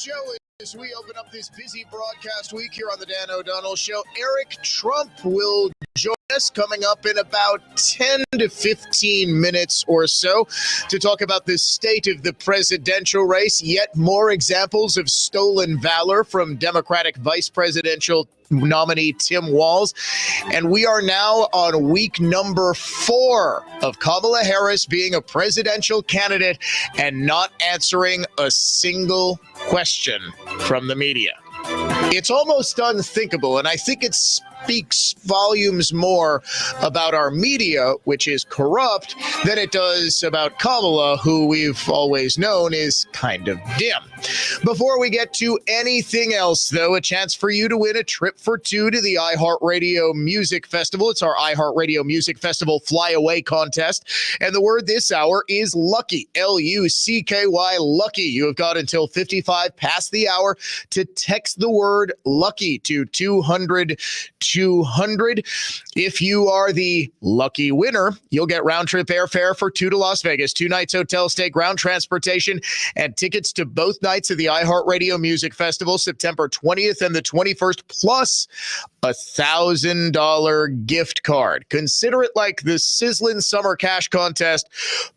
show as we open up this busy broadcast week here on the Dan O'Donnell Show. Eric Trump will join us coming up in about 10 to 15 minutes or so to talk about the state of the presidential race. Yet more examples of stolen valor from Democratic vice presidential nominee Tim Walz. And we are now on week number 4 of Kamala Harris being a presidential candidate and not answering a single question from the media. It's almost unthinkable, and I think it speaks volumes more about our media, which is corrupt, than it does about Kamala, who we've always known is kind of dim. Before we get to anything else, though, a chance for you to win a trip for 2 to the iHeartRadio Music Festival. It's our iHeartRadio Music Festival Flyaway contest, and the word this hour is lucky, L-U-C-K-Y, lucky. You have got until 55 past the hour to text the word lucky to 200 200. If you are the lucky winner, you'll get round-trip airfare for 2 to Las Vegas, 2 nights hotel stay, ground transportation, and tickets to both nights of the iHeartRadio Music Festival, September 20th and the 21st, plus a $1,000 gift card. Consider it like the sizzling summer cash contest,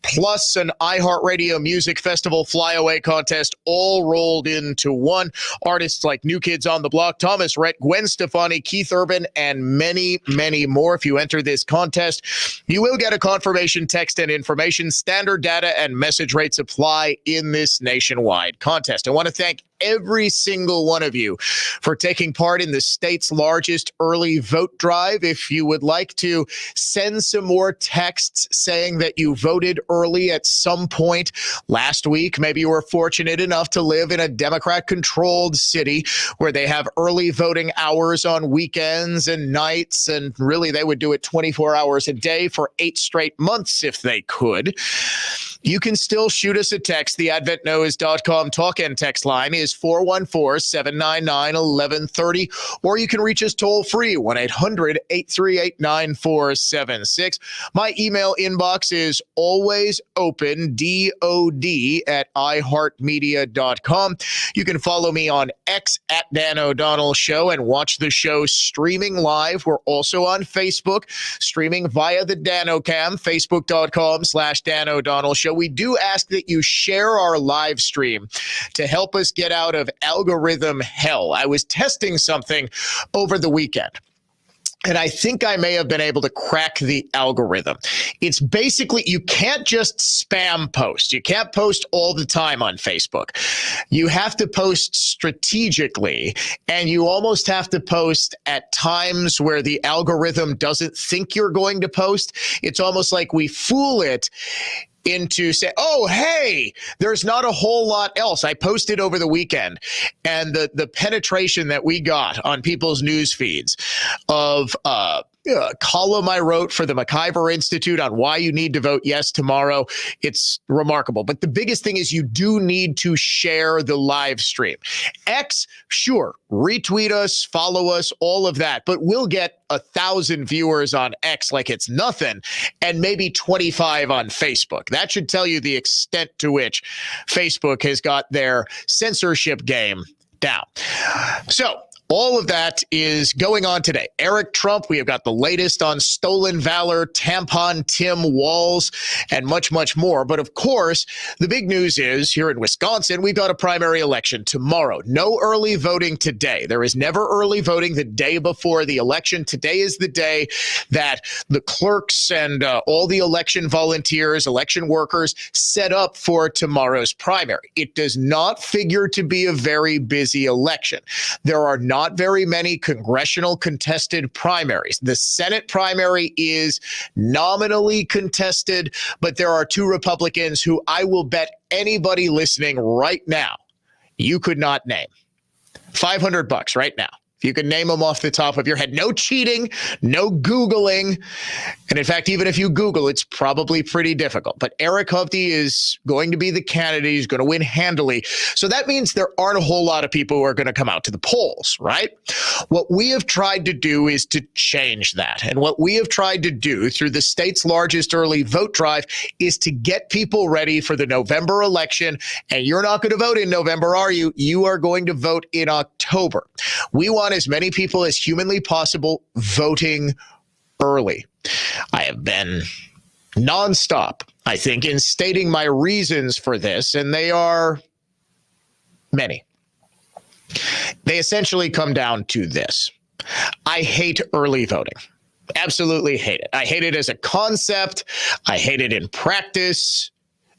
plus an iHeartRadio Music Festival flyaway contest, all rolled into one. Artists like New Kids on the Block, Thomas Rhett, Gwen Stefani, Keith Urban, and many, many more. If you enter this contest, you will get a confirmation text and information. Standard data and message rates apply in this nationwide contest. I want to thank every single one of you for taking part in the state's largest early vote drive. If you would like to send some more texts saying that you voted early at some point last week, maybe you were fortunate enough to live in a Democrat-controlled city where they have early voting hours on weekends and nights, and really they would do it 24 hours a day for 8 straight months if they could. You can still shoot us a text. The adventknows.com talk and text line is 414-799-1130, or you can reach us toll free, 1-800-838-9476. My email inbox is always open, DOD@iHeartMedia.com. You can follow me on X at Dan O'Donnell Show and watch the show streaming live. We're also on Facebook, streaming via the DanoCam, Facebook.com/Dan O'Donnell Show. We do ask that you share our live stream to help us get out of algorithm hell. I was testing something over the weekend, and I think I may have been able to crack the algorithm. It's basically, you can't just spam post. You can't post all the time on Facebook. You have to post strategically, and you almost have to post at times where the algorithm doesn't think you're going to post. It's almost like we fool it into say, oh, hey, there's not a whole lot else. I posted over the weekend, and the penetration that we got on people's news feeds of column I wrote for the McIver Institute on why you need to vote yes tomorrow. It's remarkable. But the biggest thing is you do need to share the live stream. X, sure, retweet us, follow us, all of that. But we'll get 1,000 viewers on X like it's nothing, and maybe 25 on Facebook. That should tell you the extent to which Facebook has got their censorship game down. So all of that is going on today. Eric Trump, we have got the latest on stolen valor, tampon Tim Walz, and much, much more. But of course, the big news is here in Wisconsin, we've got a primary election tomorrow. No early voting today. There is never early voting the day before the election. Today is the day that the clerks and all the election volunteers, election workers set up for tomorrow's primary. It does not figure to be a very busy election. There are not very many congressional contested primaries. The Senate primary is nominally contested, but there are 2 Republicans who I will bet anybody listening right now you could not name. $500 right now. If you can name them off the top of your head. No cheating, no Googling. And in fact, even if you Google, it's probably pretty difficult. But Eric Hovde is going to be the candidate. He's going to win handily. So that means there aren't a whole lot of people who are going to come out to the polls, right? What we have tried to do is to change that. And what we have tried to do through the state's largest early vote drive is to get people ready for the November election. And you're not going to vote in November, are you? You are going to vote in October. We want as many people as humanly possible voting early. I have been nonstop, I think, in stating my reasons for this, and they are many. They essentially come down to this. I hate early voting. Absolutely hate it. I hate it as a concept. I hate it in practice.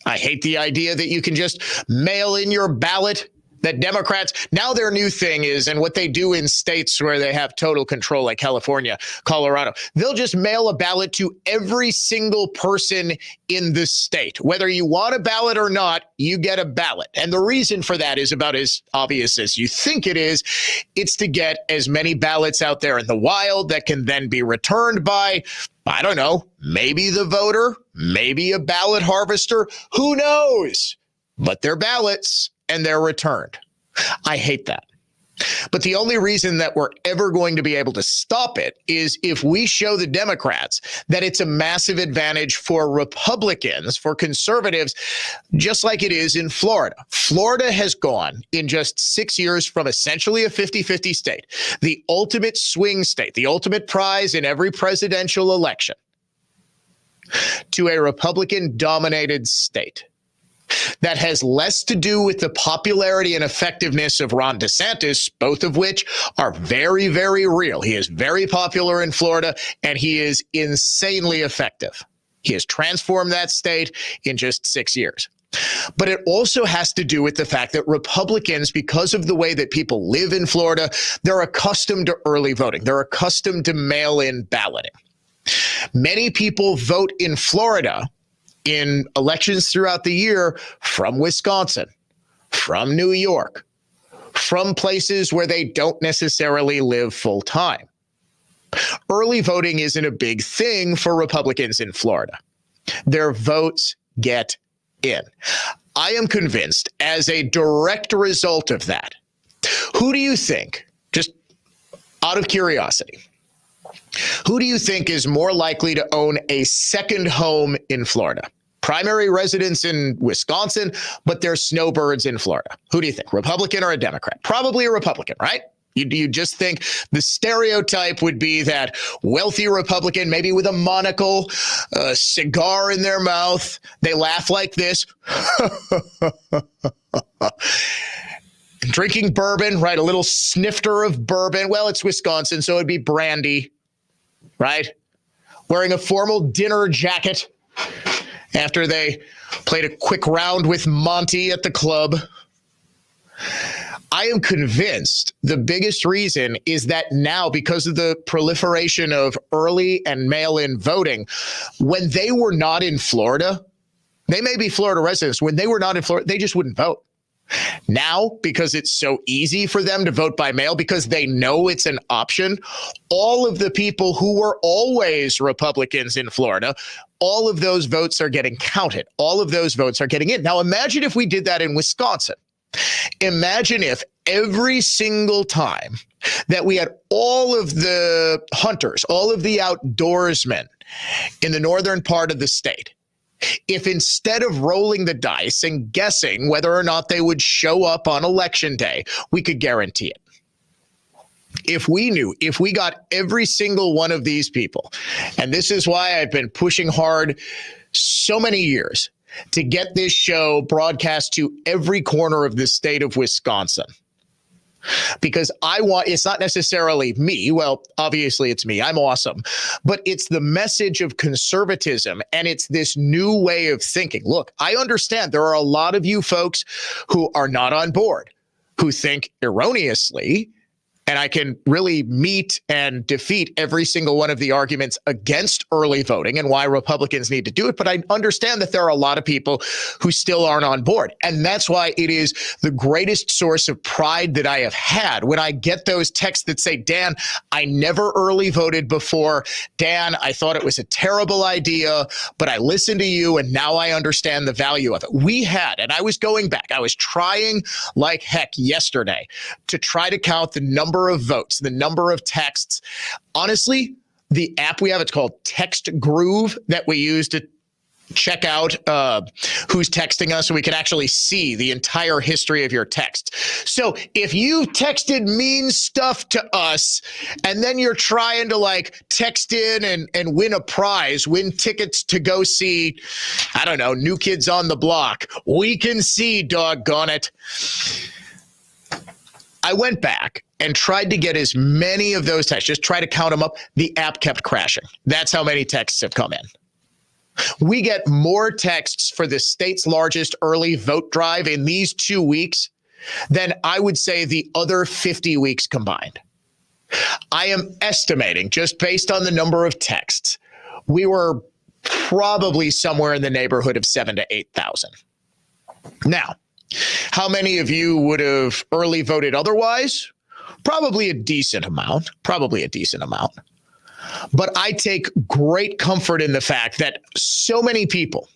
I hate the idea that you can just mail in your ballot. That Democrats, now their new thing is, and what they do in states where they have total control, like California, Colorado, they'll just mail a ballot to every single person in the state. Whether you want a ballot or not, you get a ballot. And the reason for that is about as obvious as you think it is. It's to get as many ballots out there in the wild that can then be returned by, I don't know, maybe the voter, maybe a ballot harvester, who knows? But they're ballots. And they're returned. I hate that. But the only reason that we're ever going to be able to stop it is if we show the Democrats that it's a massive advantage for Republicans, for conservatives, just like it is in Florida. Florida has gone in just 6 years from essentially a 50-50 state, the ultimate swing state, the ultimate prize in every presidential election, to a Republican-dominated state. That has less to do with the popularity and effectiveness of Ron DeSantis, both of which are very, very real. He is very popular in Florida, and he is insanely effective. He has transformed that state in just 6 years. But it also has to do with the fact that Republicans, because of the way that people live in Florida, they're accustomed to early voting. They're accustomed to mail-in balloting. Many people vote in Florida in elections throughout the year from Wisconsin, from New York, from places where they don't necessarily live full time. Early voting isn't a big thing for Republicans in Florida. Their votes get in. I am convinced, as a direct result of that, who do you think, just out of curiosity, who do you think is more likely to own a second home in Florida? Primary residents in Wisconsin, but they're snowbirds in Florida. Who do you think, Republican or a Democrat? Probably a Republican, right? You just think the stereotype would be that wealthy Republican, maybe with a monocle, a cigar in their mouth. They laugh like this. Drinking bourbon, right? A little snifter of bourbon. Well, it's Wisconsin, so it'd be brandy, right? Wearing a formal dinner jacket after they played a quick round with Monty at the club. I am convinced the biggest reason is that now, because of the proliferation of early and mail-in voting, when they were not in Florida, they may be Florida residents. When they were not in Florida, they just wouldn't vote. Now, because it's so easy for them to vote by mail, because they know it's an option, all of the people who were always Republicans in Florida, all of those votes are getting counted. All of those votes are getting in. Now, imagine if we did that in Wisconsin. Imagine if every single time that we had all of the hunters, all of the outdoorsmen in the northern part of the state, if instead of rolling the dice and guessing whether or not they would show up on election day, we could guarantee it. If we knew, if we got every single one of these people, and this is why I've been pushing hard so many years to get this show broadcast to every corner of the state of Wisconsin. Because I want, it's not necessarily me. Well, obviously it's me. I'm awesome. But it's the message of conservatism, and it's this new way of thinking. Look, I understand there are a lot of you folks who are not on board, who think erroneously And I can really meet and defeat every single one of the arguments against early voting and why Republicans need to do it. But I understand that there are a lot of people who still aren't on board. And that's why it is the greatest source of pride that I have had when I get those texts that say, Dan, I never early voted before. Dan, I thought it was a terrible idea, but I listened to you and now I understand the value of it. We had, and I was going back, I was trying like heck yesterday to try to count the number of votes, the number of texts. Honestly, the app we have, it's called Text Groove, that we use to check out who's texting us so we can actually see the entire history of your text. So if you texted mean stuff to us and then you're trying to like text in and win a prize, win tickets to go see, I don't know, New Kids on the Block, we can see, doggone it. I went back and tried to get as many of those texts, just try to count them up. The app kept crashing. That's how many texts have come in. We get more texts for the state's largest early vote drive in these 2 weeks than I would say the other 50 weeks combined. I am estimating, just based on the number of texts, we were probably somewhere in the neighborhood of 7,000 to 8,000. Now, how many of you would have early voted otherwise? Probably a decent amount. But I take great comfort in the fact that so many people,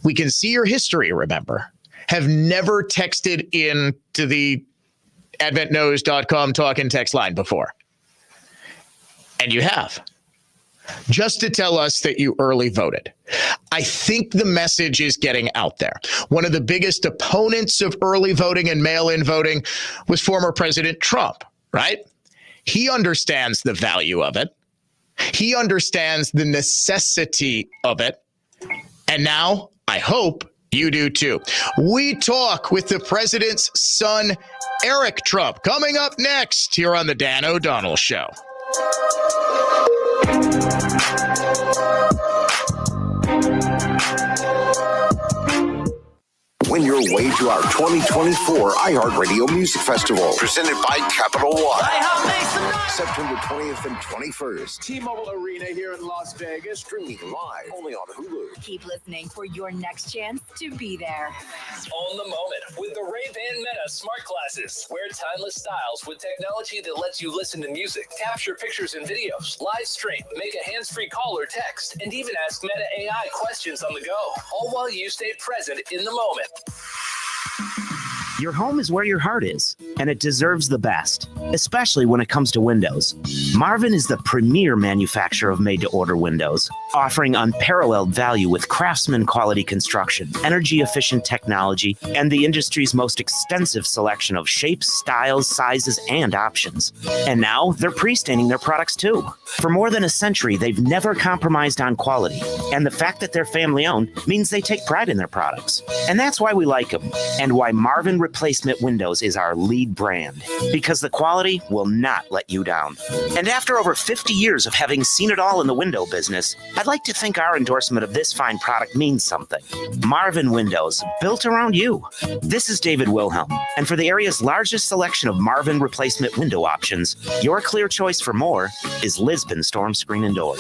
we can see your history, remember, have never texted in to the adventknows.com talk and text line before. And you have. Just to tell us that you early voted. I think the message is getting out there. One of the biggest opponents of early voting and mail-in voting was former President Trump, right? He understands the value of it. He understands the necessity of it. And now, I hope you do too. We talk with the president's son, Eric Trump, coming up next here on the Dan O'Donnell Show. Win your way to our 2024 iHeartRadio Music Festival, presented by Capital One. September 20th and 21st. T-Mobile Arena here in Las Vegas, Streaming live only on Hulu. Keep listening for your next chance to be there. Own the moment with the Ray-Ban Meta smart glasses. Wear timeless styles with technology that lets you listen to music, capture pictures and videos, live stream, make a hands-free call or text, and even ask Meta AI questions on the go, all while you stay present in the moment. Your home is where your heart is, and it deserves the best, especially when it comes to windows. Marvin is the premier manufacturer of made-to-order windows, offering unparalleled value with craftsman-quality construction, energy-efficient technology, and the industry's most extensive selection of shapes, styles, sizes, and options. And now, they're pre-staining their products too. For more than a century, they've never compromised on quality, and the fact that they're family-owned means they take pride in their products. And that's why we like them, and why Marvin Replacement Windows is our lead brand, because the quality will not let you down. And after over 50 years of having seen it all in the window business, I'd like to think our endorsement of this fine product means something. Marvin Windows, built around you. This is David Wilhelm, and for the area's largest selection of Marvin Replacement window options, your clear choice for more is Lisbon Storm Screen and Door.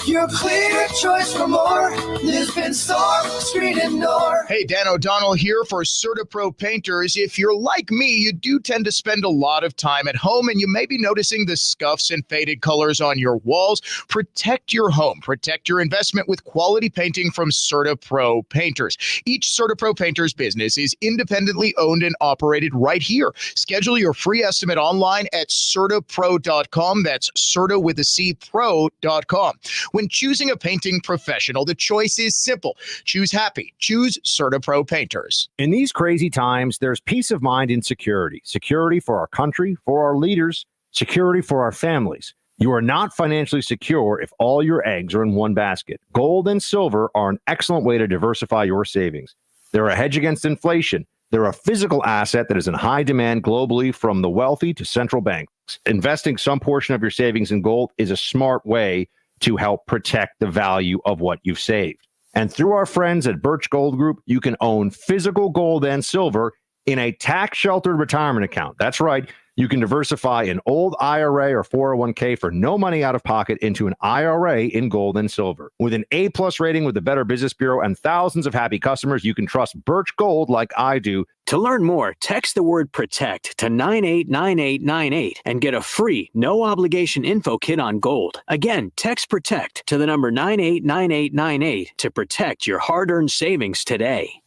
Your clear choice for more, Lisbon Storm Screen and Door. Hey, Dan O'Donnell here for CertaPro Painters. If you're like me, you do tend to spend a lot of time at home, and you may be noticing the scuffs and faded colors on your walls. Protect your home. Protect your investment with quality painting from CertaPro Painters. Each CertaPro Painters business is independently owned and operated right here. Schedule your free estimate online at CertaPro.com. That's Certa with a C, pro.com. When choosing a painting professional, the choice is simple. Choose happy. Choose CertaPro Painters. In these crazy times, there's peace of mind in security. Security for our country, for our leaders, security for our families. You are not financially secure if all your eggs are in one basket. Gold and silver are an excellent way to diversify your savings. They're a hedge against inflation. They're a physical asset that is in high demand globally, from the wealthy to central banks. Investing some portion of your savings in gold is a smart way to help protect the value of what you've saved. And through our friends at Birch Gold Group, you can own physical gold and silver in a tax-sheltered retirement account. That's right. You can diversify an old IRA or 401k for no money out of pocket into an IRA in gold and silver. With an A+ rating with the Better Business Bureau and thousands of happy customers, you can trust Birch Gold like I do. To learn more, text the word PROTECT to 989898 and get a free, no-obligation info kit on gold. Again, text PROTECT to the number 989898 to protect your hard-earned savings today.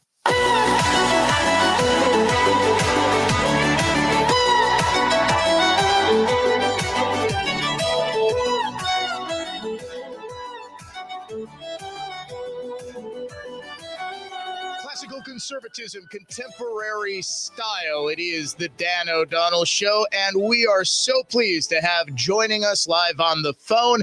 Classical conservatism, contemporary style. It is the Dan O'Donnell Show, and we are so pleased to have joining us live on the phone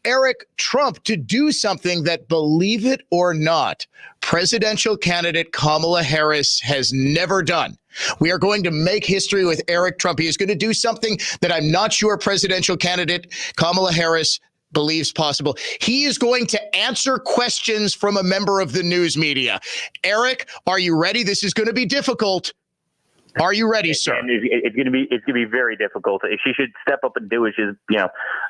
Eric Trump to do something that, believe it or not, presidential candidate Kamala Harris has never done. We are going to make history with Eric Trump. He is going to do something that I'm not sure presidential candidate Kamala Harris believes possible. He is going to answer questions from a member of the news media. Eric, are you ready? This is going to be difficult. Are you ready, sir? And it's going to be very difficult. She should step up and do it. She's,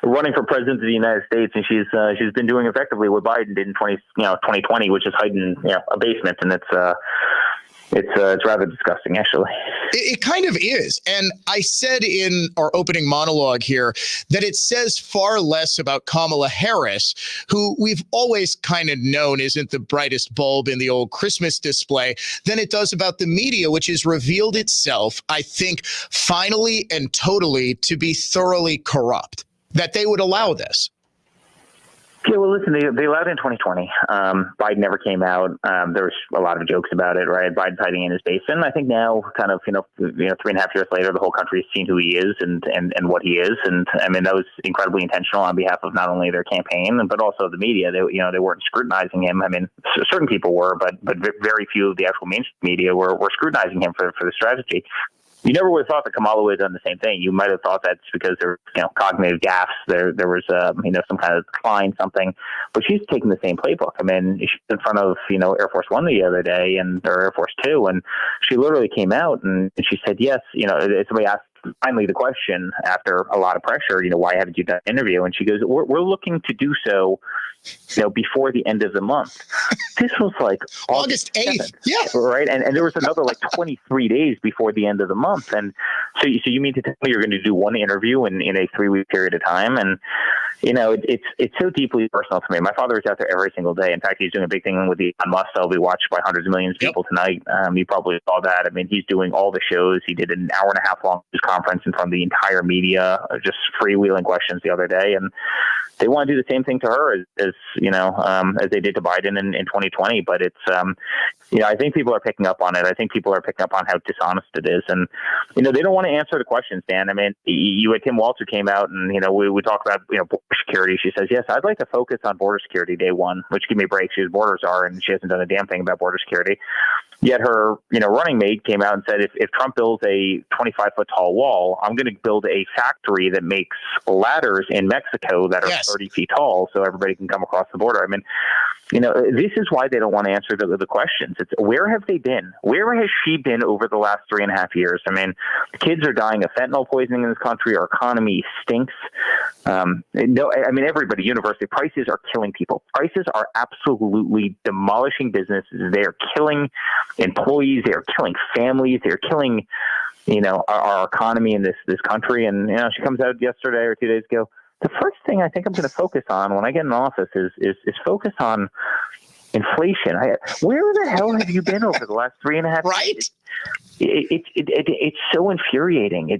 running for president of the United States, and she's been doing effectively what Biden did in 2020, which is hiding, abasement, and it's rather disgusting, actually. It kind of is. And I said in our opening monologue here that it says far less about Kamala Harris, who we've always kind of known isn't the brightest bulb in the old Christmas display, than it does about the media, which has revealed itself, I think, finally and totally to be thoroughly corrupt, that they would allow this. Yeah, well, listen, they allowed it in 2020. Biden never came out. There was a lot of jokes about it, right? Biden's hiding in his basement. I think now, kind of, 3.5 years later, the whole country has seen who he is and what he is. And I mean, that was incredibly intentional on behalf of not only their campaign, but also the media. They weren't scrutinizing him. I mean, certain people were, but very few of the actual mainstream media were scrutinizing him for the strategy. You never would have thought that Kamala would have done the same thing. You might have thought that's because there were, cognitive gaffes. There was, some kind of decline, something. But she's taking the same playbook. I mean, she's in front of, Air Force One the other day or Air Force Two, and she literally came out and she said, yes, somebody asked finally the question after a lot of pressure, why haven't you done an interview? And she goes, we're looking to do so, before the end of the month. This was like August 8th. Yeah. Right. And there was another 23 days before the end of the month. And so you mean to tell me you're going to do one interview in a 3-week period of time? And, it's so deeply personal to me. My father is out there every single day. In fact, he's doing a big thing with the Elon Musk that'll be watched by hundreds of millions of people tonight. You probably saw that. I mean, he's doing all the shows. He did an hour-and-a-half long news conference in front of the entire media, just freewheeling questions the other day. And they want to do the same thing to her as they did to Biden in 2020. But it's, I think people are picking up on it. I think people are picking up on how dishonest it is. And, they don't want to answer the questions, Dan. I mean, you had Kim Walter came out and, we talk about, border security. She says, yes, I'd like to focus on border security day one, which give me a break. She's borders are, and she hasn't done a damn thing about border security. Yet her, running mate came out and said, if Trump builds a 25-foot tall wall, I'm going to build a factory that makes ladders in Mexico that are 30 feet tall so everybody can come across the border. I mean, this is why they don't want to answer the questions. It's where have they been? Where has she been over the last 3.5 years? I mean, kids are dying of fentanyl poisoning in this country. Our economy stinks. Everybody, university prices are killing people. Prices are absolutely demolishing businesses. They are killing employees. They are killing families. They're killing, our economy in this country. And, she comes out yesterday or 2 days ago. The first thing I think I'm going to focus on when I get in office is focus on inflation. Where the hell have you been over the last 3.5 years? It's so infuriating.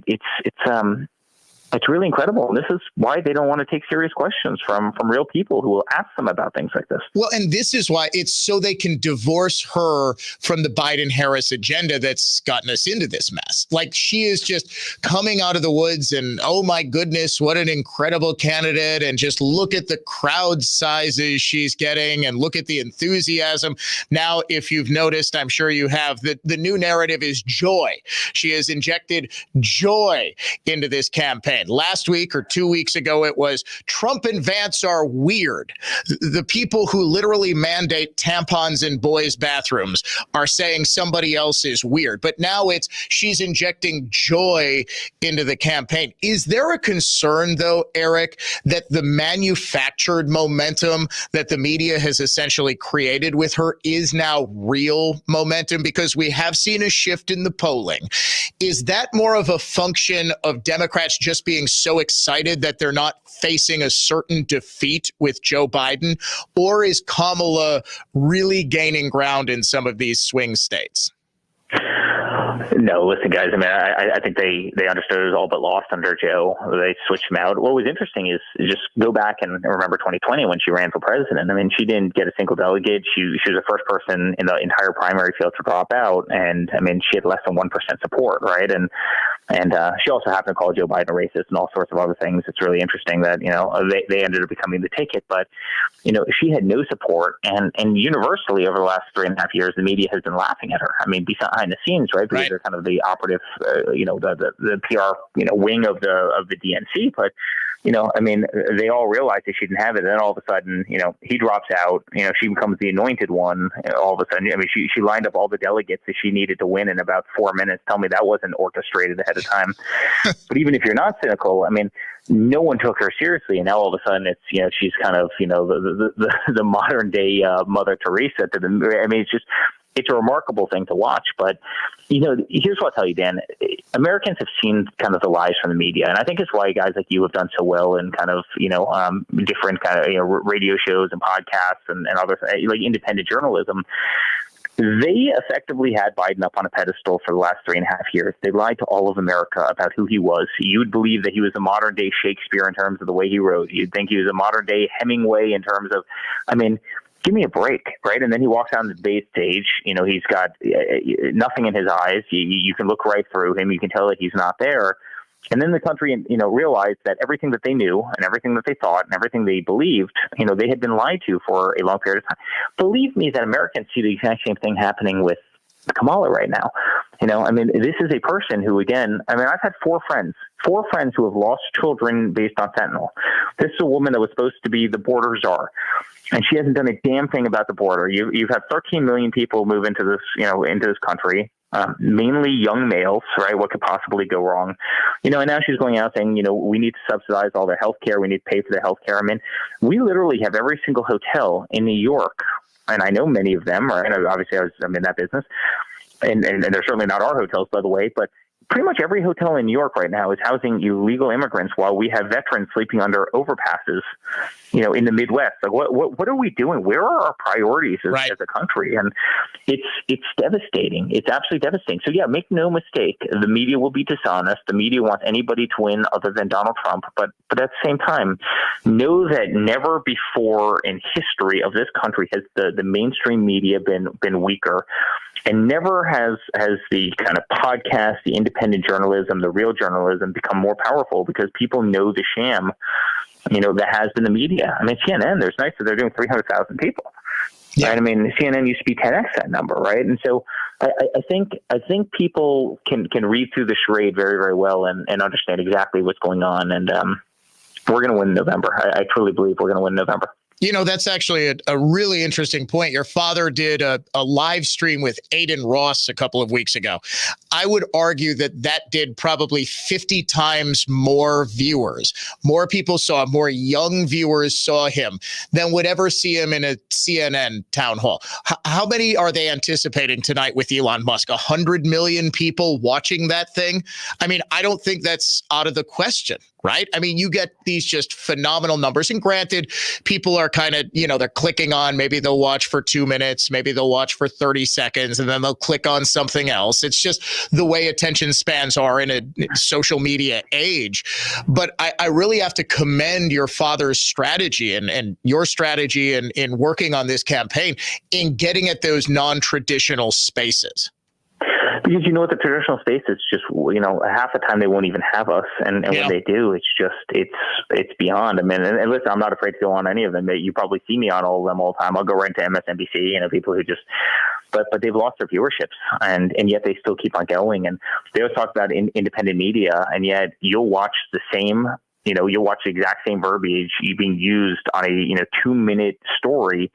It's really incredible. And this is why they don't want to take serious questions from real people who will ask them about things like this. Well, and this is why it's so they can divorce her from the Biden-Harris agenda that's gotten us into this mess. Like, she is just coming out of the woods and, oh my goodness, what an incredible candidate. And just look at the crowd sizes she's getting and look at the enthusiasm. Now, if you've noticed, I'm sure you have, the new narrative is joy. She has injected joy into this campaign. campaign. Last week or 2 weeks ago, it was Trump and Vance are weird. The people who literally mandate tampons in boys' bathrooms are saying somebody else is weird. But now it's she's injecting joy into the campaign. Is there a concern, though, Eric, that the manufactured momentum that the media has essentially created with her is now real momentum? Because we have seen a shift in the polling. Is that more of a function of Democrats just being so excited that they're not facing a certain defeat with Joe Biden? Or is Kamala really gaining ground in some of these swing states? No, listen, guys. I mean, I think they understood it was all but lost under Joe. They switched him out. What was interesting is just go back and remember 2020 when she ran for president. I mean, she didn't get a single delegate. She was the first person in the entire primary field to drop out, and I mean, she had less than 1% support, right? And she also happened to call Joe Biden a racist and all sorts of other things. It's really interesting that they ended up becoming the ticket, but she had no support, and universally over the last 3.5 years, the media has been laughing at her. I mean, behind the scenes, right? Because they're kind of the operative, the PR, wing of the DNC. But, I mean, they all realized that she didn't have it. And then all of a sudden, he drops out, she becomes the anointed one. All of a sudden, I mean, she lined up all the delegates that she needed to win in about 4 minutes. Tell me that wasn't orchestrated ahead of time. But even if you're not cynical, I mean, no one took her seriously, and now all of a sudden it's she's kind of the modern day Mother Teresa to them. I mean, it's a remarkable thing to watch. But here's what I'll tell you, Dan. Americans have seen kind of the lies from the media, and I think it's why guys like you have done so well in kind of different kind of radio shows and podcasts and other like independent journalism. They effectively had Biden up on a pedestal for the last 3.5 years. They lied to all of America about who he was. You'd believe that he was a modern day Shakespeare in terms of the way he wrote. You'd think he was a modern day Hemingway in terms of, I mean, give me a break, right? And then he walks on the debate stage. He's got nothing in his eyes. You can look right through him. You can tell that he's not there. And then the country, realized that everything that they knew and everything that they thought and everything they believed, they had been lied to for a long period of time. Believe me that Americans see the exact same thing happening with Kamala right now. I mean, this is a person who, again, I mean, I've had four friends who have lost children based on fentanyl. This is a woman that was supposed to be the border czar, and she hasn't done a damn thing about the border. You've had 13 million people move into this country. Mainly young males, right? What could possibly go wrong? And now she's going out saying, we need to subsidize all their health care. We need to pay for their health care. I mean, we literally have every single hotel in New York, and I know many of them, right? Obviously, I'm in that business, and they're certainly not our hotels, by the way, but pretty much every hotel in New York right now is housing illegal immigrants while we have veterans sleeping under overpasses, in the Midwest. Like, what are we doing? Where are our priorities as a country? And it's devastating. It's absolutely devastating. So yeah, make no mistake, the media will be dishonest. The media wants anybody to win other than Donald Trump. But at the same time, know that never before in history of this country has the mainstream media been weaker. And never has the kind of podcast, the independent journalism, the real journalism become more powerful because people know the sham, that has been the media. I mean, CNN, there's nights that they're doing 300,000 people. Yeah. Right? I mean, CNN used to be 10x that number, right? And so I think people can read through the charade very, very well and understand exactly what's going on. And we're going to win in November. I truly believe we're going to win in November. That's actually a really interesting point. Your father did a live stream with Aiden Ross a couple of weeks ago. I would argue that did probably 50 times more viewers. More people saw him, more young viewers saw him than would ever see him in a CNN town hall. How many are they anticipating tonight with Elon Musk? 100 million people watching that thing? I mean, I don't think that's out of the question. Right? I mean, you get these just phenomenal numbers. And granted, people are kind of, they're clicking on, maybe they'll watch for 2 minutes, maybe they'll watch for 30 seconds, and then they'll click on something else. It's just the way attention spans are in a social media age. But I really have to commend your father's strategy and your strategy in working on this campaign in getting at those non-traditional spaces. Because the traditional space is just, half the time they won't even have us. And when they do, it's beyond. I mean, and listen, I'm not afraid to go on any of them. You probably see me on all of them all the time. I'll go right into MSNBC, people who just, but they've lost their viewerships, and yet they still keep on going. And they always talk about independent media, and yet you'll watch the same, you'll watch the exact same verbiage being used on a 2-minute story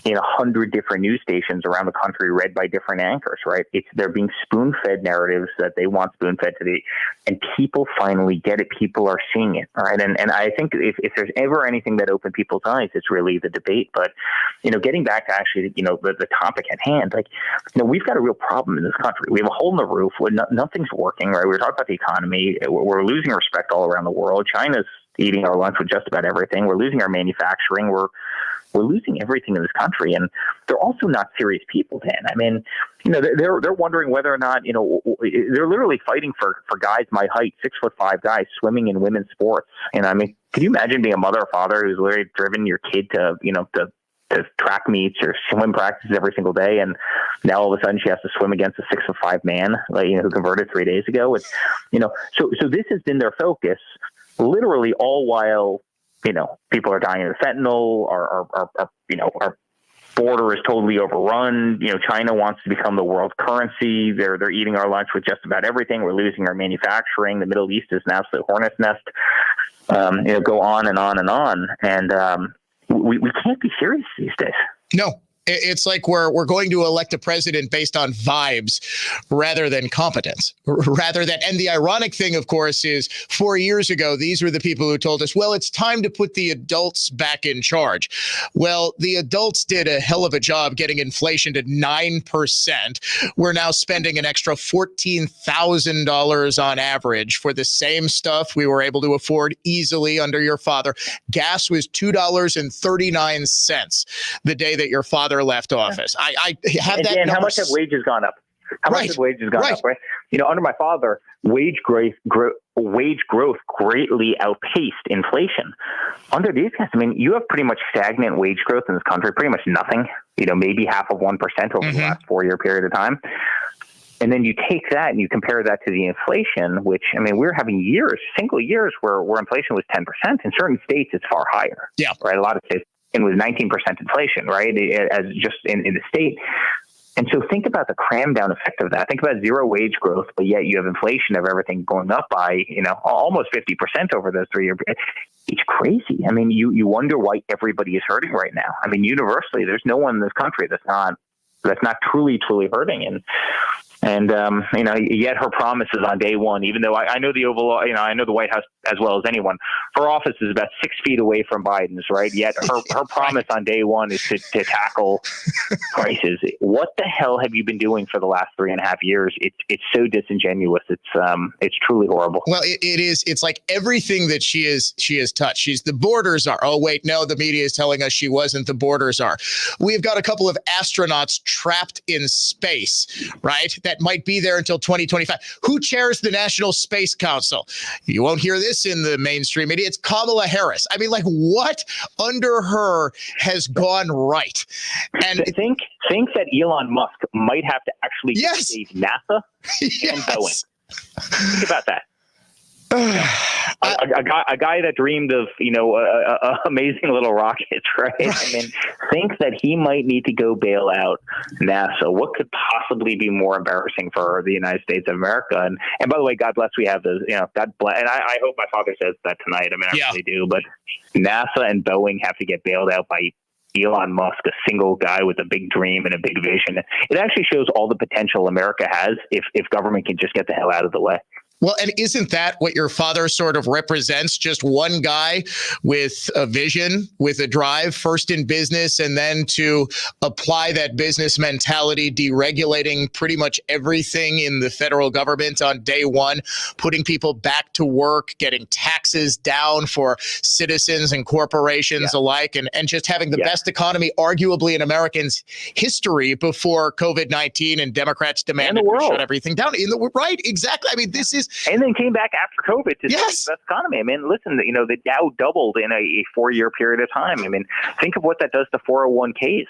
in 100 different news stations around the country, read by different anchors, right? They're being spoon-fed narratives that they want spoon-fed and people finally get it. People are seeing it, right? And I think if there's ever anything that opened people's eyes, it's really the debate. But, getting back to actually, the topic at hand, we've got a real problem in this country. We have a hole in the roof where nothing's working, right? We were talking about the economy. We're losing respect all around the world. China's eating our lunch with just about everything. We're losing our manufacturing. We're losing everything in this country, and they're also not serious people, Dan. I mean, they're wondering whether or not, they're literally fighting for guys my height, 6'5" guys swimming in women's sports. And I mean, can you imagine being a mother or father who's literally driven your kid to track meets or swim practices every single day, and now all of a sudden she has to swim against a 6'5" man, who converted 3 days ago? It's, so this has been their focus, literally all while, people are dying of fentanyl, our border is totally overrun. China wants to become the world currency. They're eating our lunch with just about everything. We're losing our manufacturing. The Middle East is an absolute hornet's nest. Go on and on and on. And we can't be serious these days. No. It's like we're going to elect a president based on vibes rather than competence, and the ironic thing, of course, is 4 years ago, these were the people who told us, well, it's time to put the adults back in charge. Well, the adults did a hell of a job getting inflation to 9%. We're now spending an extra $14,000 on average for the same stuff we were able to afford easily under your father. Gas was $2.39 the day that your father left office. I have that. And how much have wages gone up? Much have wages gone up? Right. Under my father, wage growth greatly outpaced inflation. Under these guys, I mean, you have pretty much stagnant wage growth in this country. Pretty much nothing. Maybe half of 1% over the last 4-year period of time. And then you take that and you compare that to the inflation, which, I mean, we're having single years where inflation was 10%. In certain states, it's far higher. Yeah. Right. A lot of states. It was 19% inflation, right, as just in the state. And so think about the cram down effect of that. Think about zero wage growth, but yet you have inflation of everything going up by, almost 50% over those 3 year period. It's crazy. I mean, you wonder why everybody is hurting right now. I mean, universally, there's no one in this country that's not truly hurting. And yet her promises on day one, even though I know the Oval, I know the White House as well as anyone, her office is about 6 feet away from Biden's, right? Yet her promise on day one is to tackle prices. What the hell have you been doing for the last 3.5 years? It's so disingenuous. It's truly horrible. Well, it is. It's like everything that she has touched. The borders are. Oh, wait, no, the media is telling us she wasn't. The borders are. We've got a couple of astronauts trapped in space, right? That might be there until 2025. Who chairs the National Space Council? You won't hear this in the mainstream media. It's Kamala Harris. I mean, like, what under her has gone right? And think that Elon Musk might have to actually save NASA and Boeing. Think about that. A guy that dreamed of, amazing little rockets, right? I mean, think that he might need to go bail out NASA. What could possibly be more embarrassing for the United States of America? And by the way, God bless, we have those, God bless. And I hope my father says that tonight. I mean, I really do. But NASA and Boeing have to get bailed out by Elon Musk, a single guy with a big dream and a big vision. It actually shows all the potential America has if government can just get the hell out of the way. Well, and isn't that what your father sort of represents? Just one guy with a vision, with a drive, first in business, and then to apply that business mentality, deregulating pretty much everything in the federal government on day one, putting people back to work, getting taxes down for citizens and corporations alike, and just having the best economy arguably in Americans' history before COVID-19 and Democrats demanded to shut everything down. Right, exactly. I mean, this is... And then came back after COVID to the best economy. I mean, listen, the Dow doubled in a 4-year period of time. I mean, think of what that does to 401ks.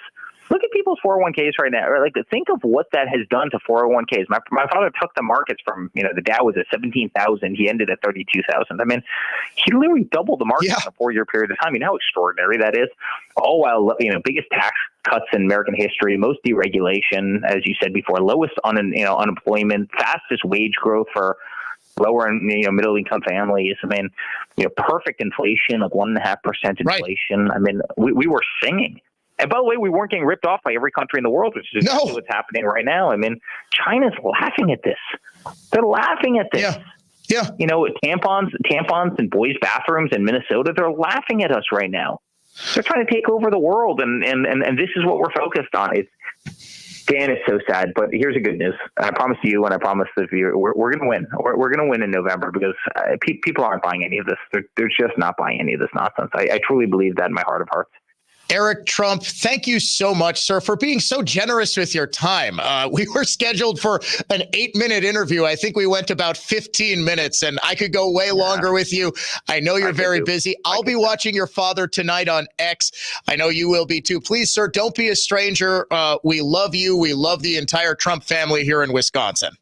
Look at people's 401ks right now. Or like, think of what that has done to 401ks. My father took the markets from, the Dow was at 17,000. He ended at 32,000. I mean, he literally doubled the market in a 4-year period of time. You know how extraordinary that is? All while, biggest tax cuts in American history, most deregulation, as you said before, lowest unemployment, fastest wage growth for lower and middle income families. I mean, perfect inflation of 1.5% inflation. Right. I mean, we were singing. And by the way, we weren't getting ripped off by every country in the world, which is what's happening right now. I mean, China's laughing at this. They're laughing at this. Yeah. Tampons in boys' bathrooms in Minnesota, they're laughing at us right now. They're trying to take over the world, and this is what we're focused on. Dan, it's so sad, but here's the good news. I promise you, and I promise the viewer, we're going to win. We're going to win in November because people aren't buying any of this. They're just not buying any of this nonsense. I truly believe that in my heart of hearts. Eric Trump, thank you so much, sir, for being so generous with your time. We were scheduled for an 8-minute interview. I think we went about 15 minutes, and I could go way longer with you. I know you're very busy. I'll be watching your father tonight on X. I know you will be too. Please, sir, don't be a stranger. We love you. We love the entire Trump family here in Wisconsin.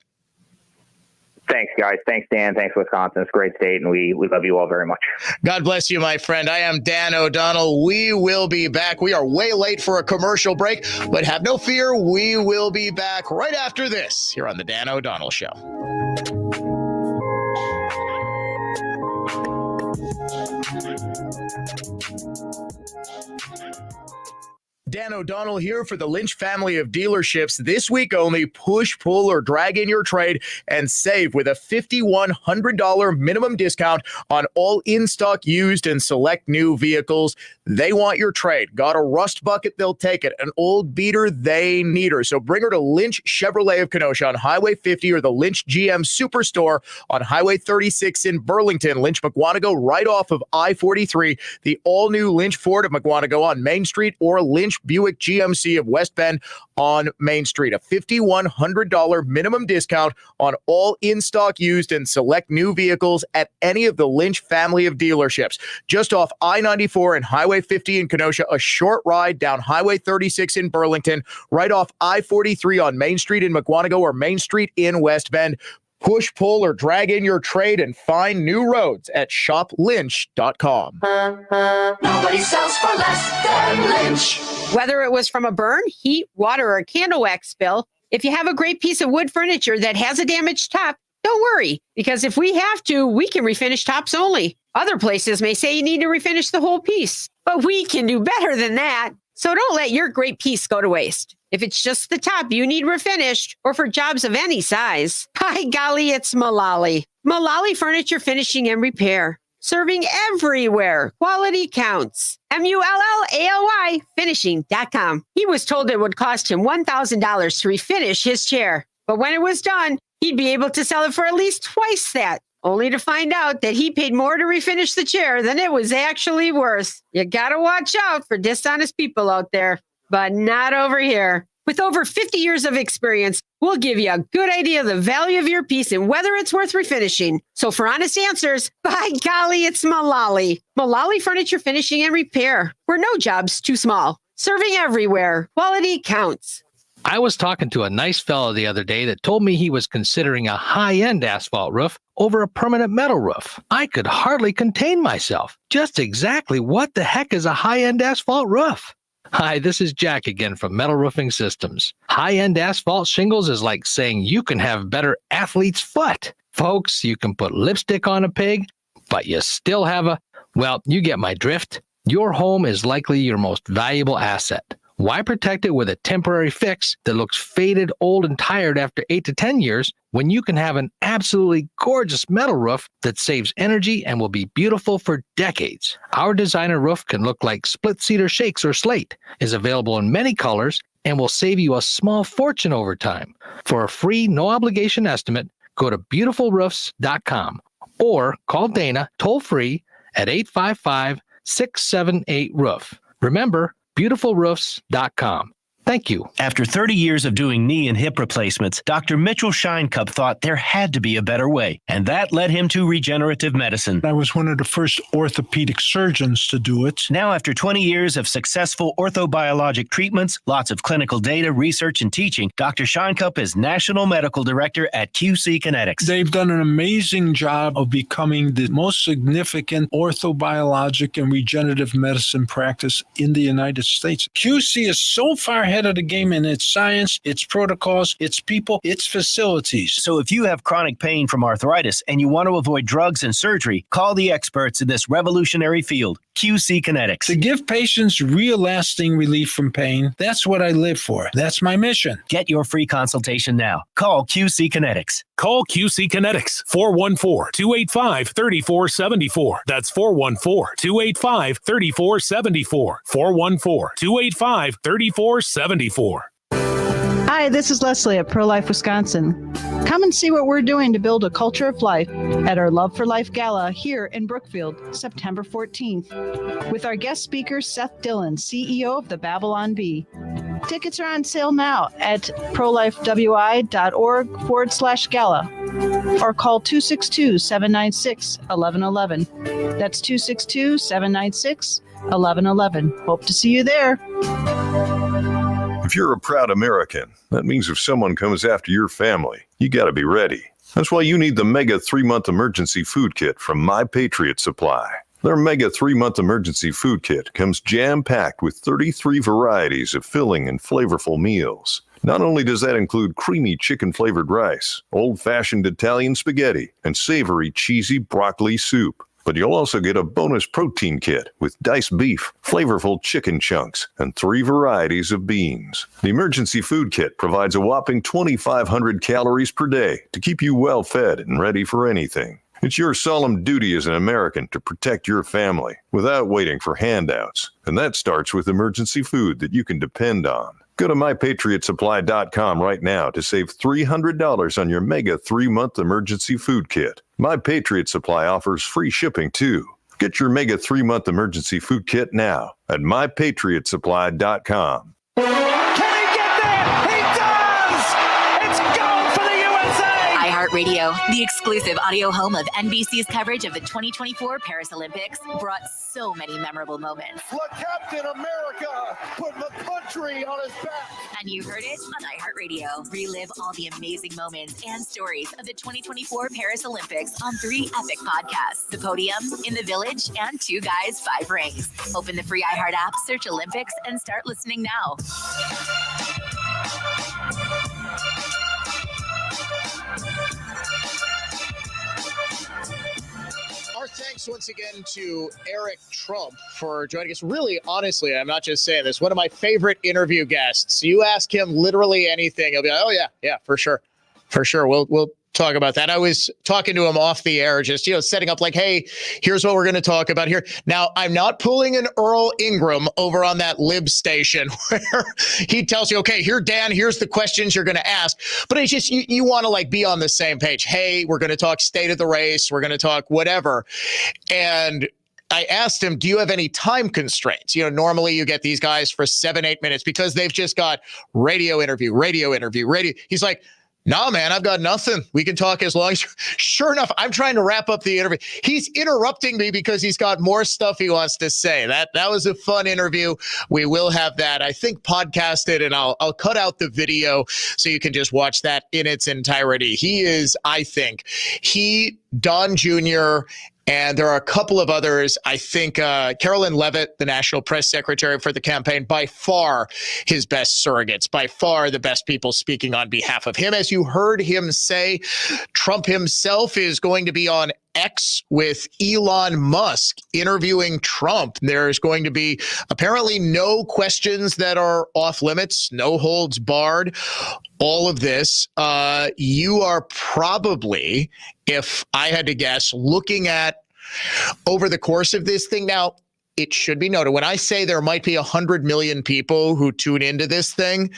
Thanks, guys. Thanks, Dan. Thanks, Wisconsin. It's a great state, and we love you all very much. God bless you, my friend. I am Dan O'Donnell. We will be back. We are way late for a commercial break, but have no fear. We will be back right after this here on The Dan O'Donnell Show. Dan O'Donnell here for the Lynch family of dealerships. This week only, push, pull, or drag in your trade and save with a $5,100 minimum discount on all in-stock used and select new vehicles. They want your trade. Got a rust bucket, they'll take it. An old beater, they need her. So bring her to Lynch Chevrolet of Kenosha on Highway 50 or the Lynch GM Superstore on Highway 36 in Burlington. Lynch McWanago right off of I-43. The all-new Lynch Ford of McWanago on Main Street or Lynch Buick GMC of West Bend on Main Street. A $5,100 minimum discount on all in-stock used and select new vehicles at any of the Lynch family of dealerships. Just off I-94 and Highway 50 in Kenosha, a short ride down Highway 36 in Burlington, right off I-43 on Main Street in McWanago or Main Street in West Bend. Push, pull, or drag in your trade and find new roads at shoplynch.com. Nobody sells for less than Lynch. Whether it was from a burn, heat, water, or candle wax spill, if you have a great piece of wood furniture that has a damaged top, don't worry, because if we have to, we can refinish tops only. Other places may say you need to refinish the whole piece, but we can do better than that. So don't let your great piece go to waste. If it's just the top you need refinished, or for jobs of any size, by golly, it's Mullally. Mullally Furniture Finishing and Repair. Serving everywhere. Quality counts. MULLALY finishing.com. He was told it would cost him $1,000 to refinish his chair. But when it was done, he'd be able to sell it for at least twice that. Only to find out that he paid more to refinish the chair than it was actually worth. You gotta watch out for dishonest people out there. But not over here. With over 50 years of experience, we'll give you a good idea of the value of your piece and whether it's worth refinishing. So for honest answers, by golly, it's Mullally. Mullally Furniture Finishing and Repair. We're no job's too small. Serving everywhere. Quality counts. I was talking to a nice fellow the other day that told me he was considering a high-end asphalt roof over a permanent metal roof. I could hardly contain myself. Just exactly what the heck is a high-end asphalt roof? Hi, this is Jack again from Metal Roofing Systems. High-end asphalt shingles is like saying you can have better athlete's foot. Folks, you can put lipstick on a pig, but you still have well, you get my drift. Your home is likely your most valuable asset. Why protect it with a temporary fix that looks faded, old, and tired after 8 to 10 years when you can have an absolutely gorgeous metal roof that saves energy and will be beautiful for decades? Our designer roof can look like split cedar shakes or slate, is available in many colors, and will save you a small fortune over time. For a free, no-obligation estimate, go to beautifulroofs.com or call Dana toll-free at 855-678-ROOF. Remember, beautifulroofs.com. Thank you. After 30 years of doing knee and hip replacements, Dr. Mitchell Scheinkup thought there had to be a better way, and that led him to regenerative medicine. I was one of the first orthopedic surgeons to do it. Now, after 20 years of successful orthobiologic treatments, lots of clinical data, research, and teaching, Dr. Scheinkup is National Medical Director at QC Kinetics. They've done an amazing job of becoming the most significant orthobiologic and regenerative medicine practice in the United States. QC is so far ahead of the game in its science, its protocols, its people, its facilities. So if you have chronic pain from arthritis and you want to avoid drugs and surgery, call the experts in this revolutionary field, QC Kinetics. To give patients real lasting relief from pain, that's what I live for. That's my mission. Get your free consultation now. Call QC Kinetics. Call QC Kinetics, 414-285-3474. That's 414-285-3474. 414-285-3474. Hi, this is Leslie at Pro-Life Wisconsin. Come and see what we're doing to build a culture of life at our Love for Life Gala here in Brookfield, September 14th, with our guest speaker, Seth Dillon, CEO of the Babylon Bee. Tickets are on sale now at prolifewi.org/gala or call 262-796-1111. That's 262-796-1111. Hope to see you there. If you're a proud American, that means if someone comes after your family, you got to be ready. That's why you need the Mega 3-Month Emergency Food Kit from My Patriot Supply. Their Mega 3-Month Emergency Food Kit comes jam-packed with 33 varieties of filling and flavorful meals. Not only does that include creamy chicken-flavored rice, old-fashioned Italian spaghetti, and savory cheesy broccoli soup, but you'll also get a bonus protein kit with diced beef, flavorful chicken chunks, and 3 varieties of beans. The Emergency Food Kit provides a whopping 2,500 calories per day to keep you well fed and ready for anything. It's your solemn duty as an American to protect your family without waiting for handouts. And that starts with emergency food that you can depend on. Go to MyPatriotSupply.com right now to save $300 on your Mega 3-Month Emergency Food Kit. My Patriot Supply offers free shipping too. Get your Mega 3-Month Emergency Food Kit now at MyPatriotSupply.com. iHeartRadio, the exclusive audio home of NBC's coverage of the 2024 Paris Olympics, brought so many memorable moments. Look, Captain America put the country on his back. And you heard it on iHeartRadio. Relive all the amazing moments and stories of the 2024 Paris Olympics on 3 epic podcasts: The Podium, In the Village, and 2 Guys, 5 Rings. Open the free iHeart app, search Olympics, and start listening now. Our thanks once again to Eric Trump for joining us. Really, honestly, I'm not just saying this, one of my favorite interview guests. You ask him literally anything, he'll be like, oh yeah, for sure. For sure. We'll talk about that. I was talking to him off the air, just, setting up like, hey, here's what we're going to talk about here. Now, I'm not pulling an Earl Ingram over on that lib station where he tells you, okay, here, Dan, here's the questions you're going to ask. But it's just, you want to like be on the same page. Hey, we're going to talk state of the race. We're going to talk whatever. And I asked him, do you have any time constraints? Normally you get these guys for 7-8 minutes because they've just got radio interview. He's like, no, man, I've got nothing. We can talk as long as. Sure enough, I'm trying to wrap up the interview. He's interrupting me because he's got more stuff he wants to say. That was a fun interview. We will have that, I think, podcasted, and I'll cut out the video so you can just watch that in its entirety. He is, I think, Don Jr., and there are a couple of others. I think Carolyn Levitt, the national press secretary for the campaign, by far his best surrogates, by far the best people speaking on behalf of him. As you heard him say, Trump himself is going to be on X with Elon Musk interviewing Trump. There's going to be apparently no questions that are off limits, no holds barred. All of this, you are probably, if I had to guess, looking at over the course of this thing. Now, it should be noted, when I say there might be 100 million people who tune into this thing,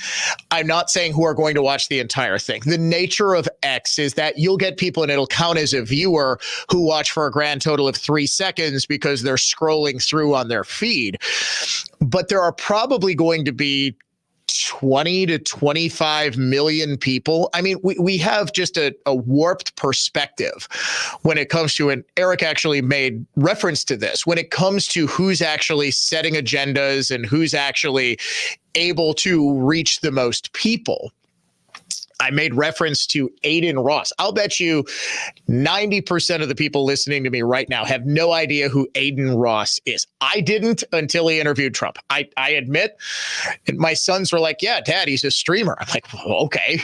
I'm not saying who are going to watch the entire thing. The nature of X is that you'll get people, and it'll count as a viewer, who watch for a grand total of 3 seconds because they're scrolling through on their feed. But there are probably going to be 20 to 25 million people. I mean, we have just a warped perspective when it comes to, and Eric actually made reference to this, when it comes to who's actually setting agendas and who's actually able to reach the most people. I made reference to Aiden Ross. I'll bet you 90% of the people listening to me right now have no idea who Aiden Ross is. I didn't until he interviewed Trump. I admit, and my sons were like, yeah, Dad, he's a streamer. I'm like, well, okay,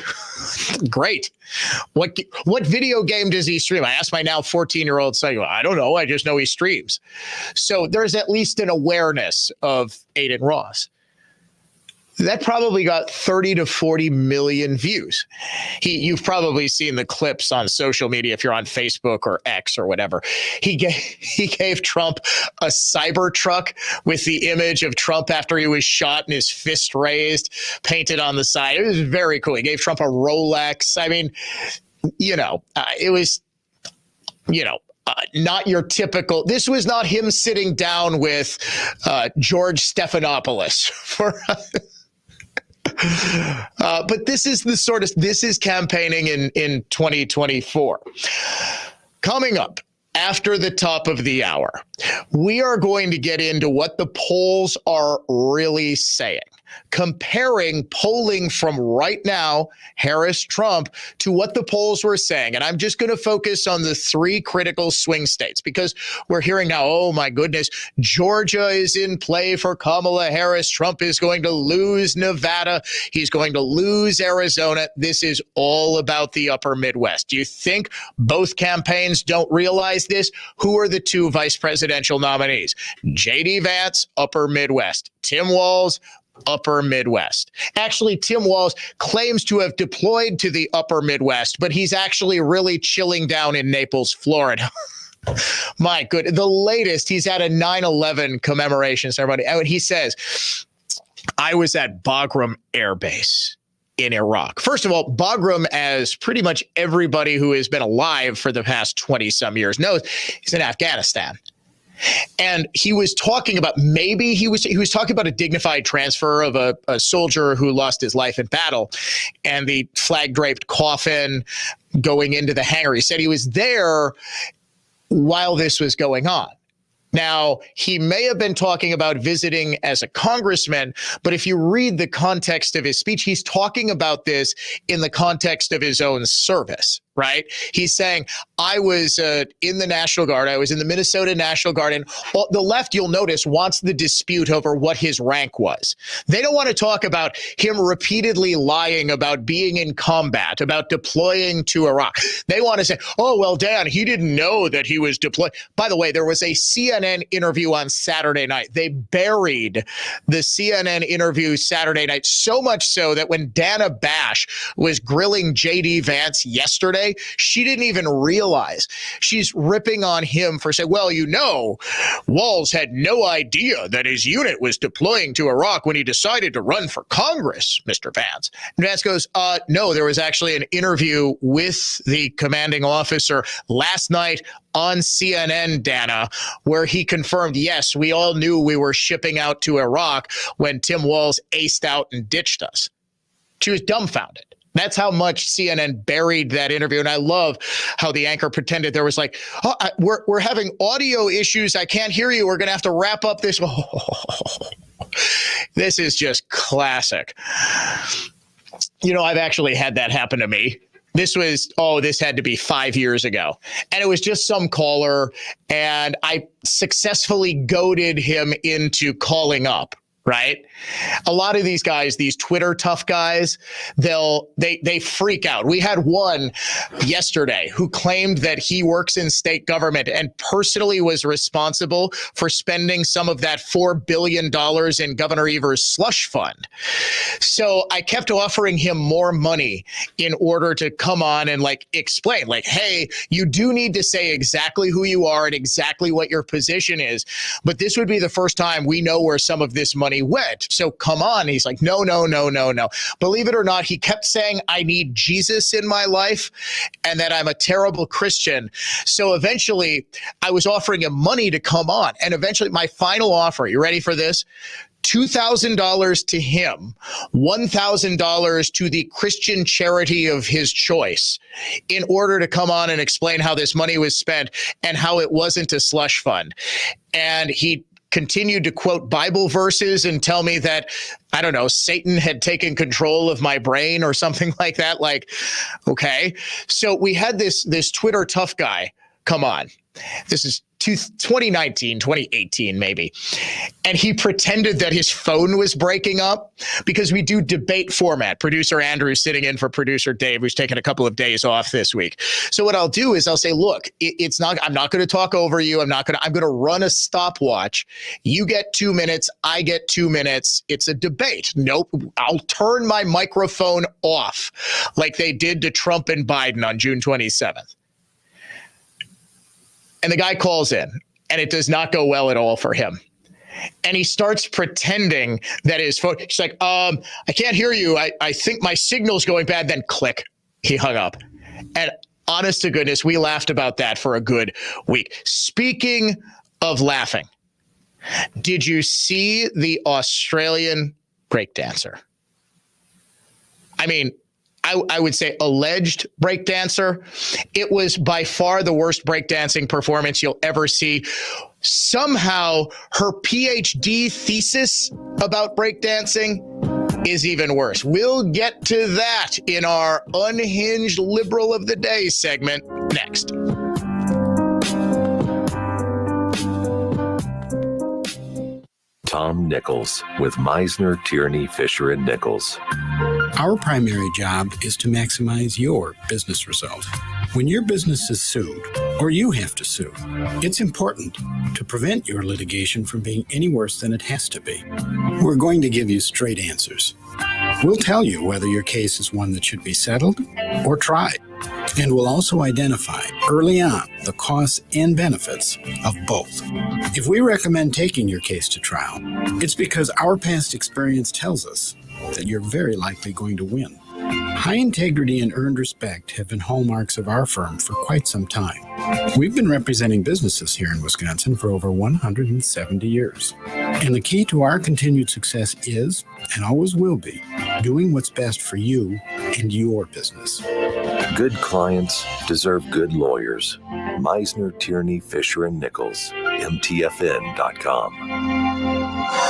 great. What video game does he stream? I asked my now 14-year-old son, I don't know. I just know he streams. So there's at least an awareness of Aiden Ross. That probably got 30 to 40 million views. You've probably seen the clips on social media if you're on Facebook or X or whatever. He gave Trump a Cybertruck with the image of Trump after he was shot and his fist raised, painted on the side. It was very cool. He gave Trump a Rolex. I mean, it was, not your typical. This was not him sitting down with George Stephanopoulos for. But this is this is campaigning in 2024. Coming up after the top of the hour, we are going to get into what the polls are really saying, comparing polling from right now, Harris-Trump, to what the polls were saying. And I'm just going to focus on the three critical swing states because we're hearing now, oh my goodness, Georgia is in play for Kamala Harris. Trump is going to lose Nevada. He's going to lose Arizona. This is all about the upper Midwest. Do you think both campaigns don't realize this? Who are the two vice presidential nominees? J.D. Vance, upper Midwest. Tim Walz, upper Midwest. Actually, Tim Walz claims to have deployed to the upper Midwest, but he's actually really chilling down in Naples, Florida. My goodness. The latest, he's at a 9/11 commemoration ceremony. And he says, I was at Bagram Air Base in Iraq. First of all, Bagram, as pretty much everybody who has been alive for the past 20-some years knows, is in Afghanistan. And he was talking about he was talking about a dignified transfer of a soldier who lost his life in battle and the flag draped coffin going into the hangar. He said he was there while this was going on. Now, he may have been talking about visiting as a congressman, but if you read the context of his speech, he's talking about this in the context of his own service, right? He's saying, I was in the National Guard. I was in the Minnesota National Guard. And the left, you'll notice, wants the dispute over what his rank was. They don't want to talk about him repeatedly lying about being in combat, about deploying to Iraq. They want to say, oh, well, Dan, he didn't know that he was deployed. By the way, there was a CNN interview on Saturday night. They buried the CNN interview Saturday night, so much so that when Dana Bash was grilling J.D. Vance yesterday, she didn't even realize. She's ripping on him for saying, well, Walz had no idea that his unit was deploying to Iraq when he decided to run for Congress, Mr. Vance. And Vance goes, no, there was actually an interview with the commanding officer last night on CNN, Dana, where he confirmed, yes, we all knew we were shipping out to Iraq when Tim Walz aced out and ditched us. She was dumbfounded. That's how much CNN buried that interview. And I love how the anchor pretended there was like, oh, we're having audio issues. I can't hear you. We're going to have to wrap up this. This is just classic. I've actually had that happen to me. This had to be 5 years ago. And it was just some caller. And I successfully goaded him into calling up. Right? A lot of these guys, these Twitter tough guys, they freak out. We had one yesterday who claimed that he works in state government and personally was responsible for spending some of that $4 billion in Governor Evers' slush fund. So I kept offering him more money in order to come on and explain, hey, you do need to say exactly who you are and exactly what your position is. But this would be the first time we know where some of this money went. So come on. He's like, no. Believe it or not, he kept saying, I need Jesus in my life and that I'm a terrible Christian. So eventually I was offering him money to come on. And eventually my final offer, you ready for this? $2,000 to him, $1,000 to the Christian charity of his choice in order to come on and explain how this money was spent and how it wasn't a slush fund. And he continued to quote Bible verses and tell me that, I don't know, Satan had taken control of my brain or something like that. Like, okay. So we had this Twitter tough guy come on. This is 2019, 2018, maybe. And he pretended that his phone was breaking up because we do debate format. Producer Andrew sitting in for producer Dave, who's taking a couple of days off this week. So what I'll do is I'll say, look, I'm not going to talk over you. I'm going to run a stopwatch. You get 2 minutes. I get 2 minutes. It's a debate. Nope. I'll turn my microphone off like they did to Trump and Biden on June 27th. And the guy calls in, and it does not go well at all for him. And he starts pretending that his phone, he's like, I can't hear you. I think my signal's going bad. Then click, he hung up. And honest to goodness, we laughed about that for a good week. Speaking of laughing, did you see the Australian breakdancer? I mean, I would say alleged breakdancer. It was by far the worst breakdancing performance you'll ever see. Somehow her PhD thesis about breakdancing is even worse. We'll get to that in our Unhinged Liberal of the Day segment next. Tom Nichols with Meisner, Tierney, Fisher & Nichols. Our primary job is to maximize your business result. When your business is sued, or you have to sue, it's important to prevent your litigation from being any worse than it has to be. We're going to give you straight answers. We'll tell you whether your case is one that should be settled or tried. And we'll also identify early on the costs and benefits of both. If we recommend taking your case to trial, it's because our past experience tells us that you're very likely going to win. High integrity and earned respect have been hallmarks of our firm for quite some time. We've been representing businesses here in Wisconsin for over 170 years. And the key to our continued success is, and always will be, doing what's best for you and your business. Good clients deserve good lawyers. Meisner, Tierney, Fisher & Nichols. MTFN.com.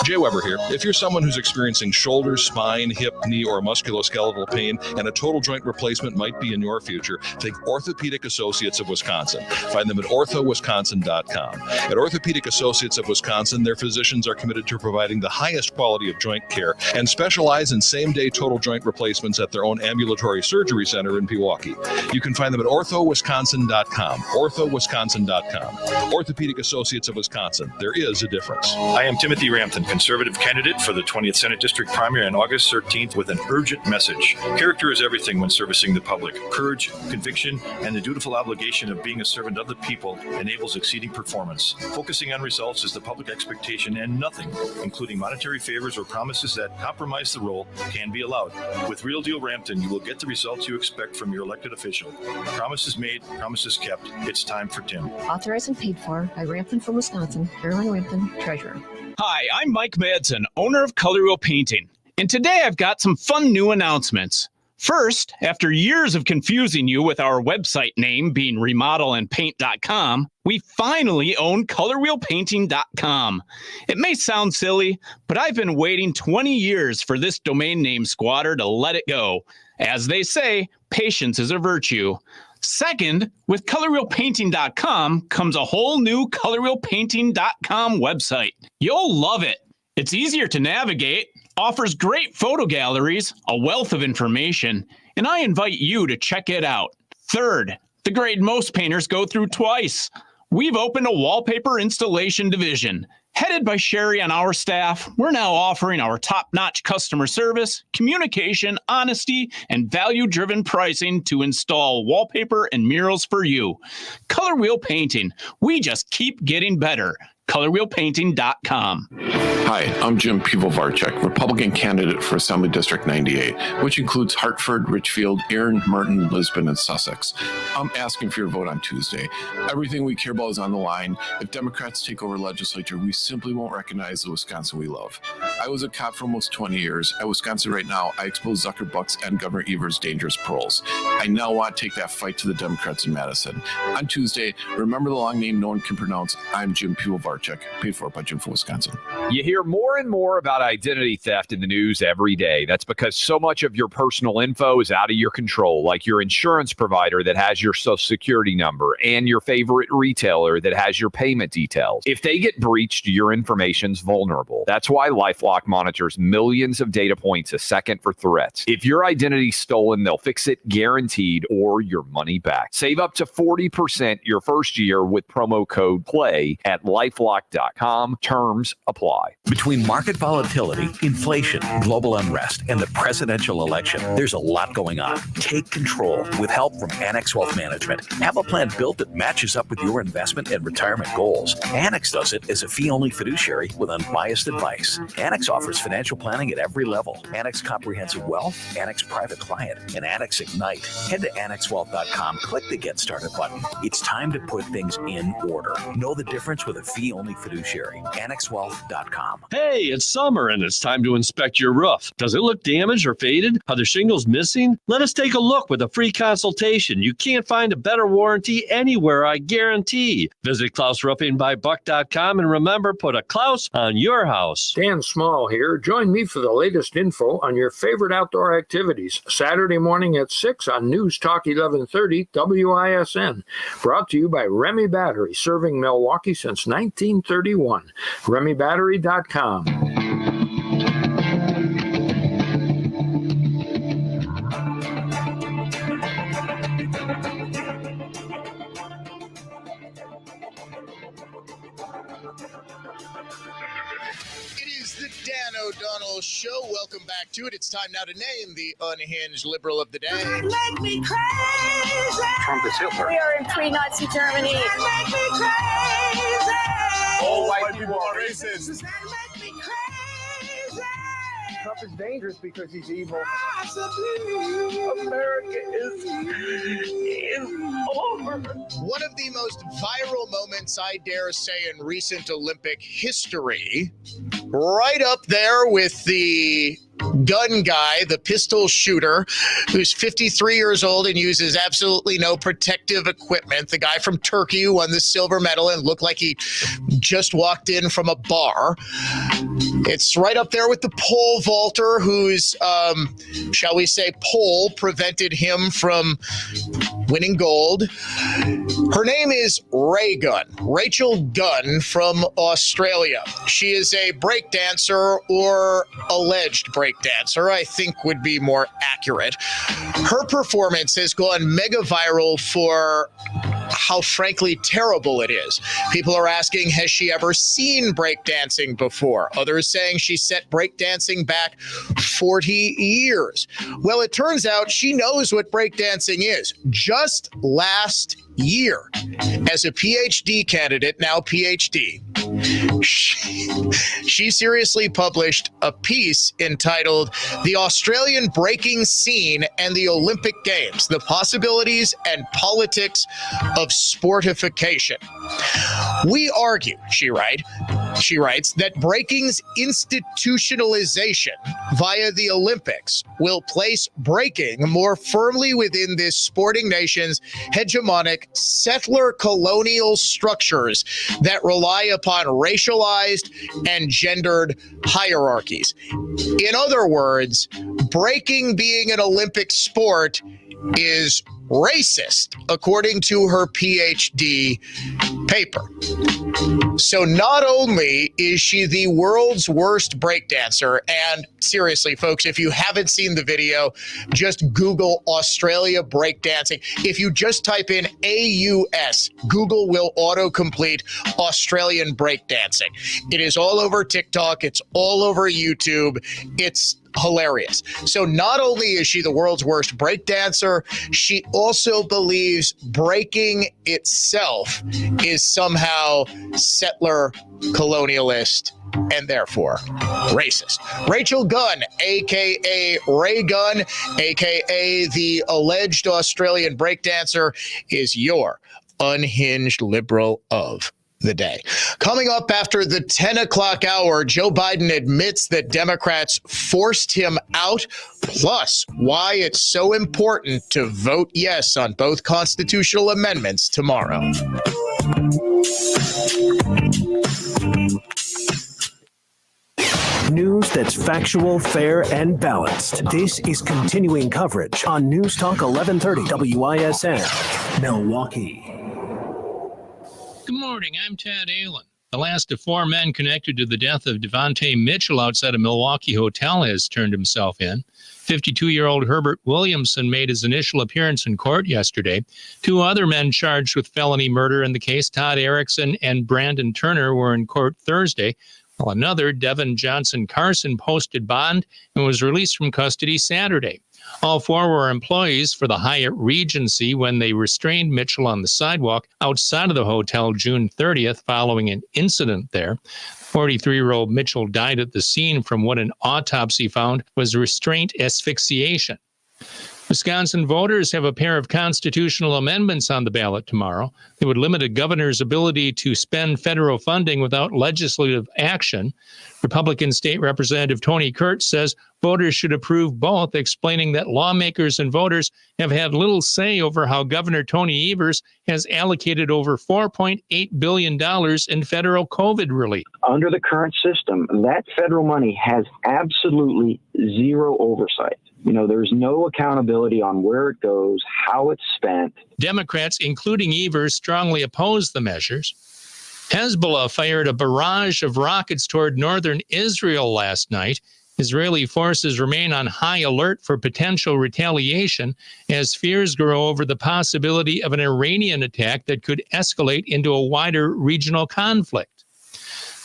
Jay Weber here. If you're someone who's experiencing shoulder, spine, hip, knee, or musculoskeletal pain and a total joint replacement might be in your future, think Orthopedic Associates of Wisconsin. Find them at orthowisconsin.com. At Orthopedic Associates of Wisconsin, their physicians are committed to providing the highest quality of joint care and specialize in same-day total joint replacements at their own ambulatory surgery center in Pewaukee. You can find them at orthowisconsin.com. orthowisconsin.com. Orthopedic Associates of Wisconsin. There is a difference. I am Timothy Rampton, conservative candidate for the 20th Senate District primary on August 13th with an urgent message. Character is everything when servicing the public. Courage, conviction, and the dutiful obligation of being a servant of the people enables exceeding performance. Focusing on results is the public expectation, and nothing, including monetary favors or promises that compromise the role, can be allowed. With Real Deal Rampton, you will get the results you expect from your elected official. Promises made, promises kept. It's time for Tim. Authorized and paid for by Rampton from Wisconsin, Caroline Rampton, Treasurer. Hi, I'm Mike Madsen, owner of Color Wheel Painting, and today I've got some fun new announcements. First, after years of confusing you with our website name being remodelandpaint.com, we finally own colorwheelpainting.com. It may sound silly, but I've been waiting 20 years for this domain name squatter to let it go. As they say, patience is a virtue. Second, with colorwheelpainting.com comes a whole new colorwheelpainting.com website. You'll love it. It's easier to navigate, offers great photo galleries, a wealth of information, and I invite you to check it out. Third, the grade most painters go through twice. We've opened a wallpaper installation division. Headed by Sherry on our staff, we're now offering our top-notch customer service, communication, honesty, and value-driven pricing to install wallpaper and murals for you. Color Wheel Painting. We just keep getting better. colorwheelpainting.com. Hi, I'm Jim Pivovarchuk, Republican candidate for Assembly District 98, which includes Hartford, Richfield, Erin, Merton, Lisbon, and Sussex. I'm asking for your vote on Tuesday. Everything we care about is on the line. If Democrats take over legislature, we simply won't recognize the Wisconsin we love. I was a cop for almost 20 years. At Wisconsin Right Now, I exposed Zuckerbucks and Governor Evers' dangerous paroles. I now want to take that fight to the Democrats in Madison. On Tuesday, remember the long name no one can pronounce. I'm Jim Pivovarchuk, paid for by Jim for Wisconsin. You hear more and more about identity theft in the news every day. That's because so much of your personal info is out of your control, like your insurance provider that has your social security number and your favorite retailer that has your payment details. If they get breached, your information's vulnerable. That's why LifeLock monitors millions of data points a second for threats. If your identity's stolen, they'll fix it guaranteed or your money back. Save up to 40% your first year with promo code PLAY at LifeLock.com. Terms apply. Between market volatility, inflation, global unrest, and the presidential election, there's a lot going on. Take control with help from Annex Wealth Management. Have a plan built that matches up with your investment and retirement goals. Annex does it as a fee-only fiduciary with unbiased advice. Annex offers financial planning at every level. Annex Comprehensive Wealth, Annex Private Client, and Annex Ignite. Head to AnnexWealth.com, click the Get Started button. It's time to put things in order. Know the difference with a fee-only fiduciary. AnnexWealth.com. Hey, it's summer and it's time to inspect your roof. Does it look damaged or faded? Are the shingles missing? Let us take a look with a free consultation. You can't find a better warranty anywhere, I guarantee. Visit KlausRoofingByBuck.com and remember, put a Klaus on your house. Dan Small here. Join me for the latest info on your favorite outdoor activities. Saturday morning at 6 on News Talk 1130 WISN. Brought to you by Remy Battery, serving Milwaukee since 1931. RemyBattery.com. Dan O'Donnell Show. Welcome back to it. It's time now to name the unhinged liberal of the day. Make me crazy. Trump is Hitler. We are in pre-Nazi Germany. Make me crazy. All white people are racist. Make me crazy. Trump is dangerous because he's evil. America is over. One of the most viral moments, I dare say, in recent Olympic history, right up there with the gun guy, the pistol shooter, who's 53 years old and uses absolutely no protective equipment. The guy from Turkey who won the silver medal and looked like he just walked in from a bar. It's right up there with the pole vaulter whose, shall we say, pole prevented him from winning gold. Her name is Ray Gunn, Rachel Gunn from Australia. She is a breakdancer, or alleged breakdancer, I think would be more accurate. Her performance has gone mega viral for how frankly terrible it is. People are asking, has she ever seen breakdancing before? Others saying she set breakdancing back 40 years. Well, it turns out she knows what breakdancing is. Just last year, as a PhD candidate, now PhD, she seriously published a piece entitled "The Australian Breaking Scene and the Olympic Games, the Possibilities and Politics of Sportification." We argue, she writes, that breaking's institutionalization via the Olympics will place breaking more firmly within this sporting nation's hegemonic settler colonial structures that rely upon racialized and gendered hierarchies. In other words, breaking being an Olympic sport is racist, according to her PhD paper. So not only is she the world's worst breakdancer, and seriously, folks, if you haven't seen the video, just Google Australia breakdancing. If you just type in AUS, Google will autocomplete Australian breakdancing. It is all over TikTok. It's all over YouTube. It's hilarious. So not only is she the world's worst breakdancer, she also believes breaking itself is somehow settler colonialist and therefore racist. Rachel Gunn, a.k.a. Ray Gunn, a.k.a. the alleged Australian breakdancer, is your unhinged liberal of the day. Coming up after the 10 o'clock hour, Joe Biden admits that Democrats forced him out, plus why it's so important to vote yes on both constitutional amendments tomorrow. News that's factual, fair, and balanced. This is continuing coverage on News Talk 1130 WISN, Milwaukee. Good morning, I'm Tad Allen. The last of four men connected to the death of Devontae Mitchell outside a Milwaukee hotel has turned himself in. 52-year-old Herbert Williamson made his initial appearance in court yesterday. Two other men charged with felony murder in the case, Todd Erickson and Brandon Turner, were in court Thursday, while another, Devin Johnson Carson, posted bond and was released from custody Saturday. All four were employees for the Hyatt Regency when they restrained Mitchell on the sidewalk outside of the hotel June 30th following an incident there. 43-year-old Mitchell died at the scene from what an autopsy found was restraint asphyxiation. Wisconsin voters have a pair of constitutional amendments on the ballot tomorrow. They would limit a governor's ability to spend federal funding without legislative action. Republican State Representative Tony Kurtz says voters should approve both, explaining that lawmakers and voters have had little say over how Governor Tony Evers has allocated over $4.8 billion in federal COVID relief. Under the current system, that federal money has absolutely zero oversight. You know, there's no accountability on where it goes, how it's spent. Democrats, including Evers, strongly oppose the measures. Hezbollah fired a barrage of rockets toward northern Israel last night. Israeli forces remain on high alert for potential retaliation as fears grow over the possibility of an Iranian attack that could escalate into a wider regional conflict.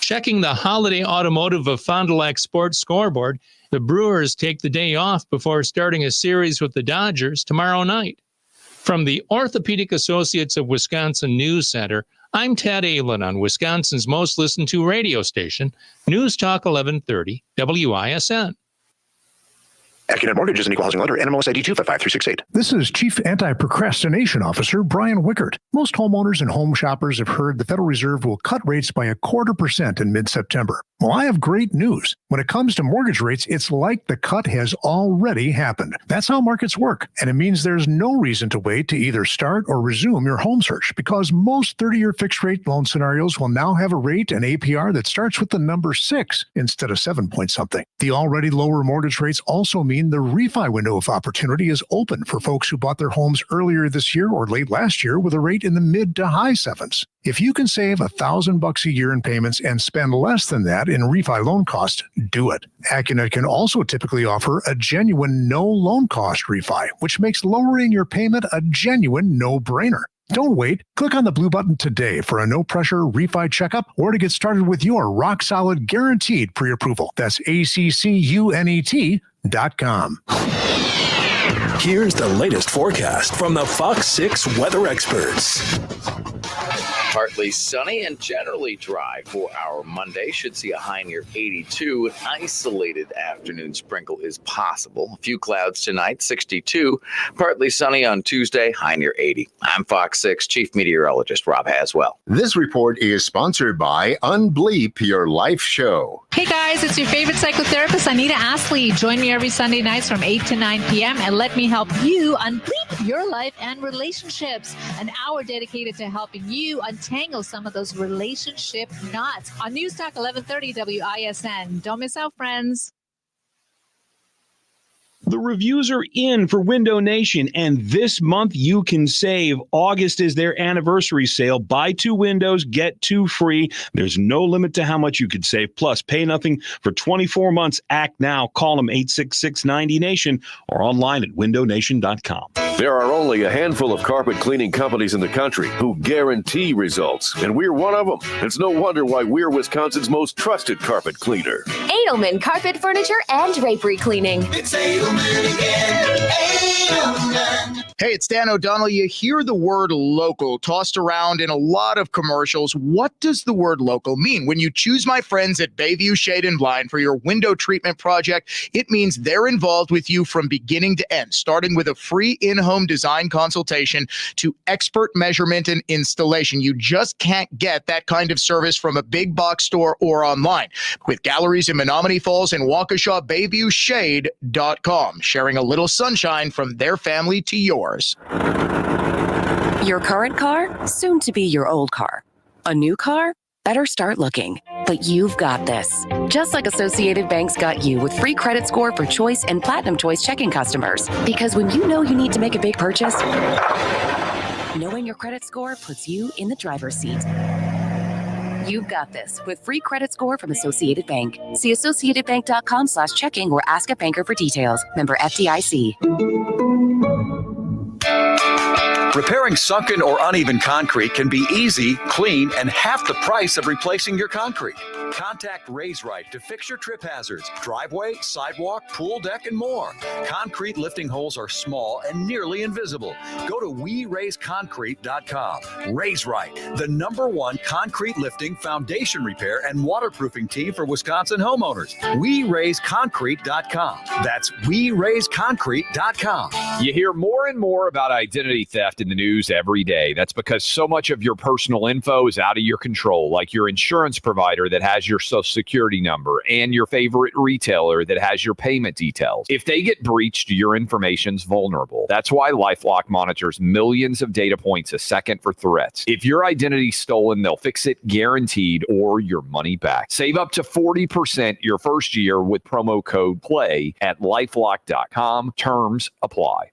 Checking the Holiday Automotive of Fond du Lac Sports scoreboard, the Brewers take the day off before starting a series with the Dodgers tomorrow night. From the Orthopedic Associates of Wisconsin News Center, I'm Tad Allen on Wisconsin's most listened to radio station, News Talk 1130 WISN. AccuNet Mortgage is an equal housing lender. NMLS ID 255368. This is Chief Anti-Procrastination Officer Brian Wickert. Most homeowners and home shoppers have heard the Federal Reserve will cut rates by 0.25% in mid-September. Well, I have great news. When it comes to mortgage rates, it's like the cut has already happened. That's how markets work, and it means there's no reason to wait to either start or resume your home search because most 30-year fixed-rate loan scenarios will now have a rate and APR that starts with the number 6 instead of 7-point-something. The already lower mortgage rates also mean the refi window of opportunity is open for folks who bought their homes earlier this year or late last year with a rate in the mid to high 7s. If you can save $1,000 a year in payments and spend less than that in refi loan cost, do it. AccuNet can also typically offer a genuine no loan cost refi, which makes lowering your payment a genuine no-brainer. Don't wait. Click on the blue button today for a no-pressure refi checkup or to get started with your rock-solid guaranteed pre-approval. That's ACCUNET.com. Here's the latest forecast from the Fox 6 weather experts. Partly sunny and generally dry for our Monday. Should see a high near 82. An isolated afternoon sprinkle is possible. A few clouds tonight, 62. Partly sunny on Tuesday, high near 80. I'm Fox 6 Chief Meteorologist Rob Haswell. This report is sponsored by Unbleep Your Life Show. Hey guys, it's your favorite psychotherapist, Anita Astley. Join me every Sunday nights from 8 to 9 p.m. and let me help you unbleep your life and relationships. An hour dedicated to helping you untangle some of those relationship knots on News Talk 1130 WISN. Don't miss out, friends. The reviews are in for Window Nation, and this month you can save. August is their anniversary sale. Buy 2 windows, get 2 free. There's no limit to how much you could save. Plus, pay nothing for 24 months. Act now. Call them 866-90-NATION or online at windownation.com. There are only a handful of carpet cleaning companies in the country who guarantee results, and we're one of them. It's no wonder why we're Wisconsin's most trusted carpet cleaner. Edelman Carpet Furniture and Drapery Cleaning. It's Edelman again. Edelman. Hey, it's Dan O'Donnell. You hear the word local tossed around in a lot of commercials. What does the word local mean? When you choose my friends at Bayview Shade and Blind for your window treatment project, it means they're involved with you from beginning to end, starting with a free in-home design consultation to expert measurement and installation. You just can't get that kind of service from a big box store or online. With galleries in Menominee Falls and Waukesha, BayviewShade.com, sharing a little sunshine from their family to yours. Your current car, soon to be your old car. A new car? Better start looking. But you've got this. Just like Associated Bank's got you with free credit score for Choice and Platinum Choice checking customers. Because when you know you need to make a big purchase, knowing your credit score puts you in the driver's seat. You've got this with free credit score from Associated Bank. See associatedbank.com/checking or ask a banker for details. Member FDIC. Repairing sunken or uneven concrete can be easy, clean, and half the price of replacing your concrete. Contact Raise Right to fix your trip hazards, driveway, sidewalk, pool deck, and more. Concrete lifting holes are small and nearly invisible. Go to WeRaiseConcrete.com. Raise Right, the #1 concrete lifting, foundation repair, and waterproofing team for Wisconsin homeowners. WeRaiseConcrete.com. That's WeRaiseConcrete.com. You hear more and more about identity theft in the news every day. That's because so much of your personal info is out of your control, like your insurance provider that has your social security number and your favorite retailer that has your payment details. If they get breached, your information's vulnerable. That's why LifeLock monitors millions of data points a second for threats. If your identity's stolen, they'll fix it guaranteed or your money back. Save up to 40% your first year with promo code PLAY at LifeLock.com. Terms apply.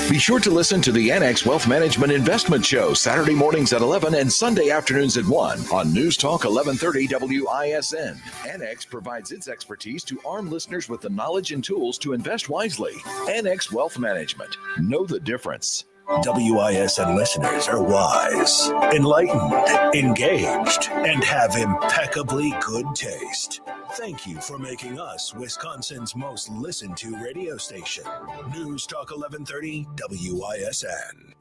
Be sure to listen to the Annex Wealth Management Investment Show Saturday mornings at 11 and Sunday afternoons at 1 on News Talk 1130 WISN. Annex provides its expertise to arm listeners with the knowledge and tools to invest wisely. Annex Wealth Management. Know the difference. WISN listeners are wise, enlightened, engaged, and have impeccably good taste. Thank you for making us Wisconsin's most listened to radio station. News Talk 1130 WISN.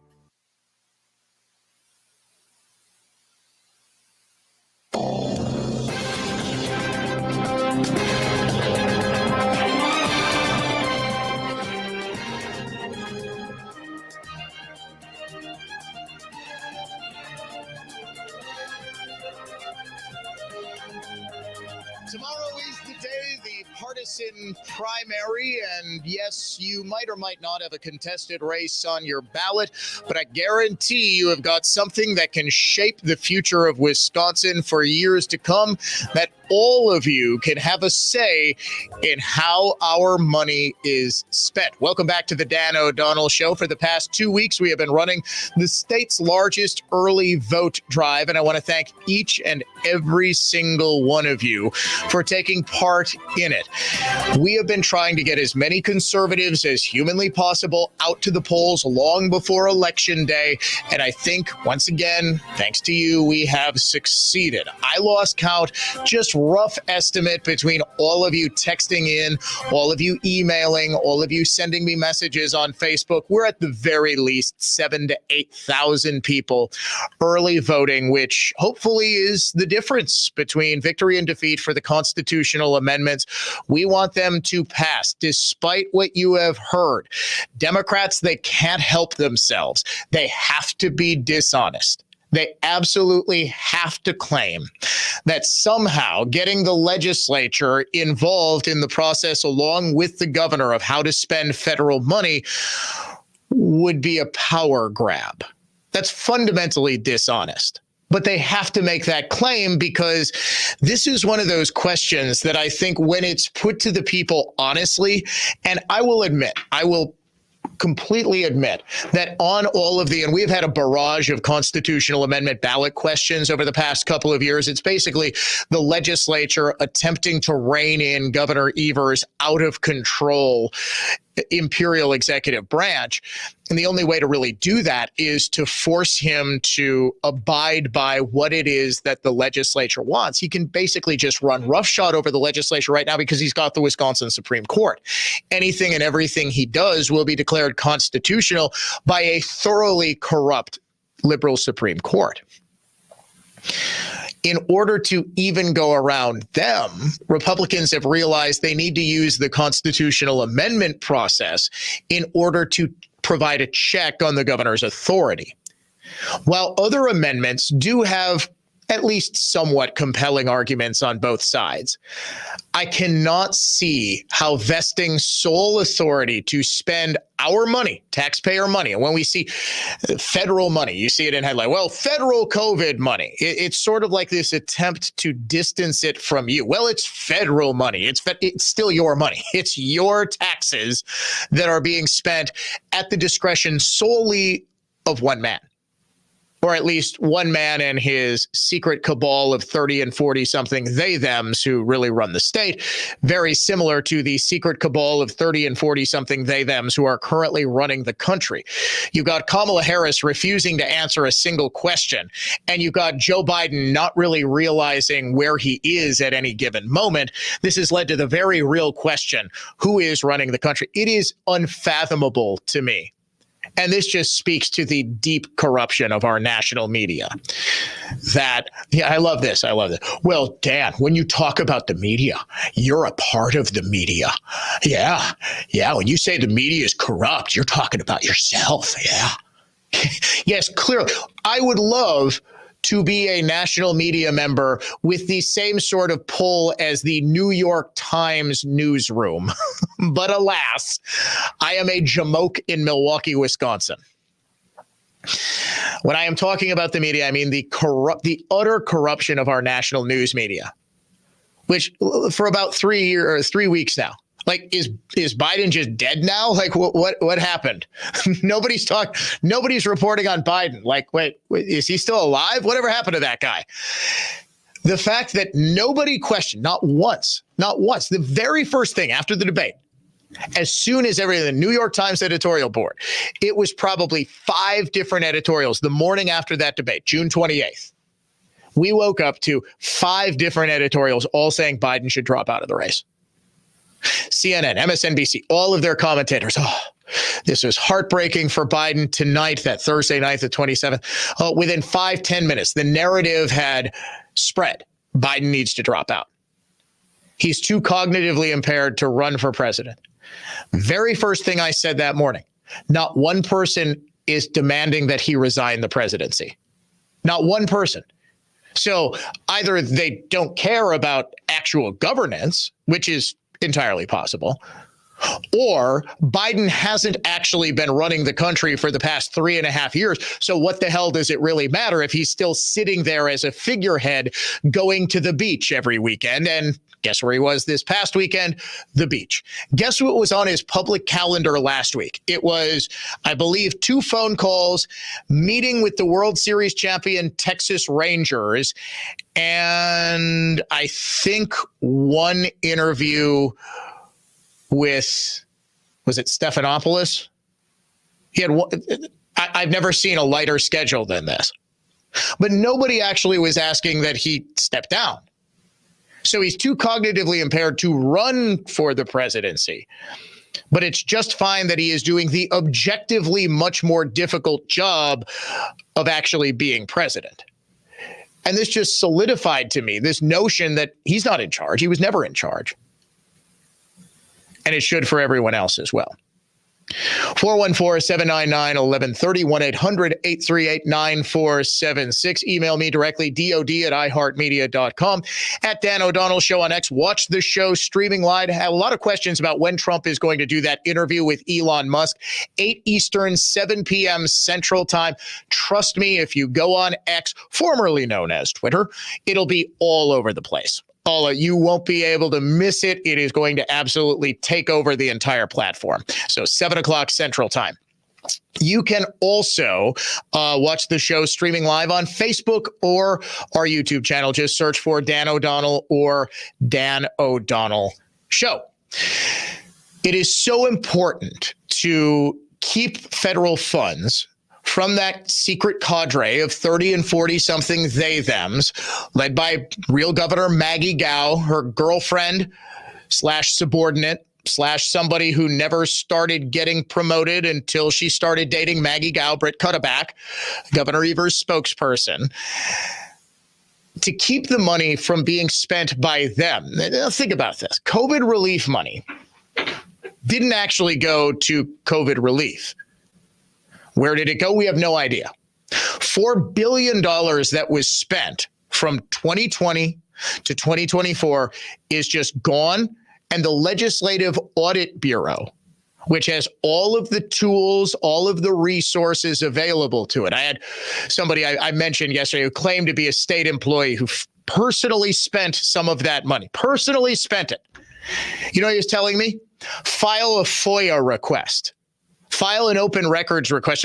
Tomorrow is the day, the partisan primary, and yes, you might or might not have a contested race on your ballot, but I guarantee you have got something that can shape the future of Wisconsin for years to come, that all of you can have a say in how our money is spent. Welcome back to the Dan O'Donnell Show. For the past 2 weeks, we have been running the state's largest early vote drive, and I want to thank each and every single one of you for taking part in it. We have been trying to get as many conservatives as humanly possible out to the polls long before Election Day, and I think, once again, thanks to you, we have succeeded. I lost count, just rough estimate between all of you texting in, all of you emailing, all of you sending me messages on Facebook. We're at the very least 7,000 to 8,000 people early voting, which hopefully is the difference between victory and defeat for the constitutional amendments. We want them to pass, despite what you have heard. Democrats, they can't help themselves. They have to be dishonest. They absolutely have to claim that somehow getting the legislature involved in the process along with the governor of how to spend federal money would be a power grab. That's fundamentally dishonest. But they have to make that claim because this is one of those questions that I think when it's put to the people honestly, and I will completely admit that on all of and we've had a barrage of constitutional amendment ballot questions over the past couple of years. It's basically the legislature attempting to rein in Governor Evers' out of control imperial executive branch. And the only way to really do that is to force him to abide by what it is that the legislature wants. He can basically just run roughshod over the legislature right now because he's got the Wisconsin Supreme Court. Anything and everything he does will be declared constitutional by a thoroughly corrupt liberal Supreme Court. In order to even go around them, Republicans have realized they need to use the constitutional amendment process in order to provide a check on the governor's authority. While other amendments do have at least somewhat compelling arguments on both sides, I cannot see how vesting sole authority to spend our money, taxpayer money, and when we see federal money, you see it in headline, well, federal COVID money. It's sort of like this attempt to distance it from you. Well, it's federal money. It's still your money. It's your taxes that are being spent at the discretion solely of one man. Or at least one man and his secret cabal of 30 and 40-something they-thems who really run the state, very similar to the secret cabal of 30 and 40-something they-thems who are currently running the country. You've got Kamala Harris refusing to answer a single question, and you've got Joe Biden not really realizing where he is at any given moment. This has led to the very real question, who is running the country? It is unfathomable to me. And this just speaks to the deep corruption of our national media. I love this. Well, Dan, when you talk about the media, you're a part of the media. Yeah. When you say the media is corrupt, you're talking about yourself. Yeah. Yes, clearly. I would love to be a national media member with the same sort of pull as the New York Times newsroom. But alas, I am a jamoke in Milwaukee, Wisconsin. When I am talking about the media, I mean the utter corruption of our national news media, which for about 3 weeks now. Like, is Biden just dead now? Like, what happened? Nobody's reporting on Biden. Like, wait, is he still alive? Whatever happened to that guy? The fact that nobody questioned, not once, the very first thing after the debate, as soon as the New York Times editorial board, it was probably 5 different editorials the morning after that debate, June 28th. We woke up to 5 different editorials all saying Biden should drop out of the race. CNN, MSNBC, all of their commentators. Oh, this was heartbreaking for Biden tonight, that Thursday night, the 27th. Oh, within 5-10 minutes, the narrative had spread. Biden needs to drop out. He's too cognitively impaired to run for president. Very first thing I said that morning, not one person is demanding that he resign the presidency. Not one person. So either they don't care about actual governance, which is entirely possible, or Biden hasn't actually been running the country for the past 3.5 years. So what the hell does it really matter if he's still sitting there as a figurehead going to the beach every weekend? And guess where he was this past weekend? The beach. Guess what was on his public calendar last week? It was, I believe, 2 phone calls, meeting with the World Series champion Texas Rangers, and I think 1 interview with, was it Stephanopoulos? He had one. I've never seen a lighter schedule than this. But nobody actually was asking that he step down. So he's too cognitively impaired to run for the presidency. But it's just fine that he is doing the objectively much more difficult job of actually being president. And this just solidified to me this notion that he's not in charge. He was never in charge. And it should for everyone else as well. 414-799-1130, 1-800-838-9476. Email me directly, dod@iheartmedia.com. At Dan O'Donnell Show on X. Watch the show streaming live. I have a lot of questions about when Trump is going to do that interview with Elon Musk. 8 Eastern, 7 p.m. Central Time. Trust me, if you go on X, formerly known as Twitter, it'll be all over the place. You won't be able to miss it. It is going to absolutely take over the entire platform. So 7 o'clock Central Time. You can also watch the show streaming live on Facebook or our YouTube channel. Just search for Dan O'Donnell or Dan O'Donnell Show. It is so important to keep federal funds from that secret cadre of 30 and 40-something they-thems, led by real Governor Maggie Gao, her girlfriend / subordinate / somebody who never started getting promoted until she started dating Maggie Gao, Britt Cutterback, Governor Evers' spokesperson, to keep the money from being spent by them. Now, think about this. COVID relief money didn't actually go to COVID relief. Where did it go? We have no idea. $4 billion that was spent from 2020 to 2024 is just gone. And the Legislative Audit Bureau, which has all of the tools, all of the resources available to it. I had somebody I mentioned yesterday who claimed to be a state employee who personally spent some of that money, personally spent it. You know what he was telling me? File a FOIA request. File an open records request.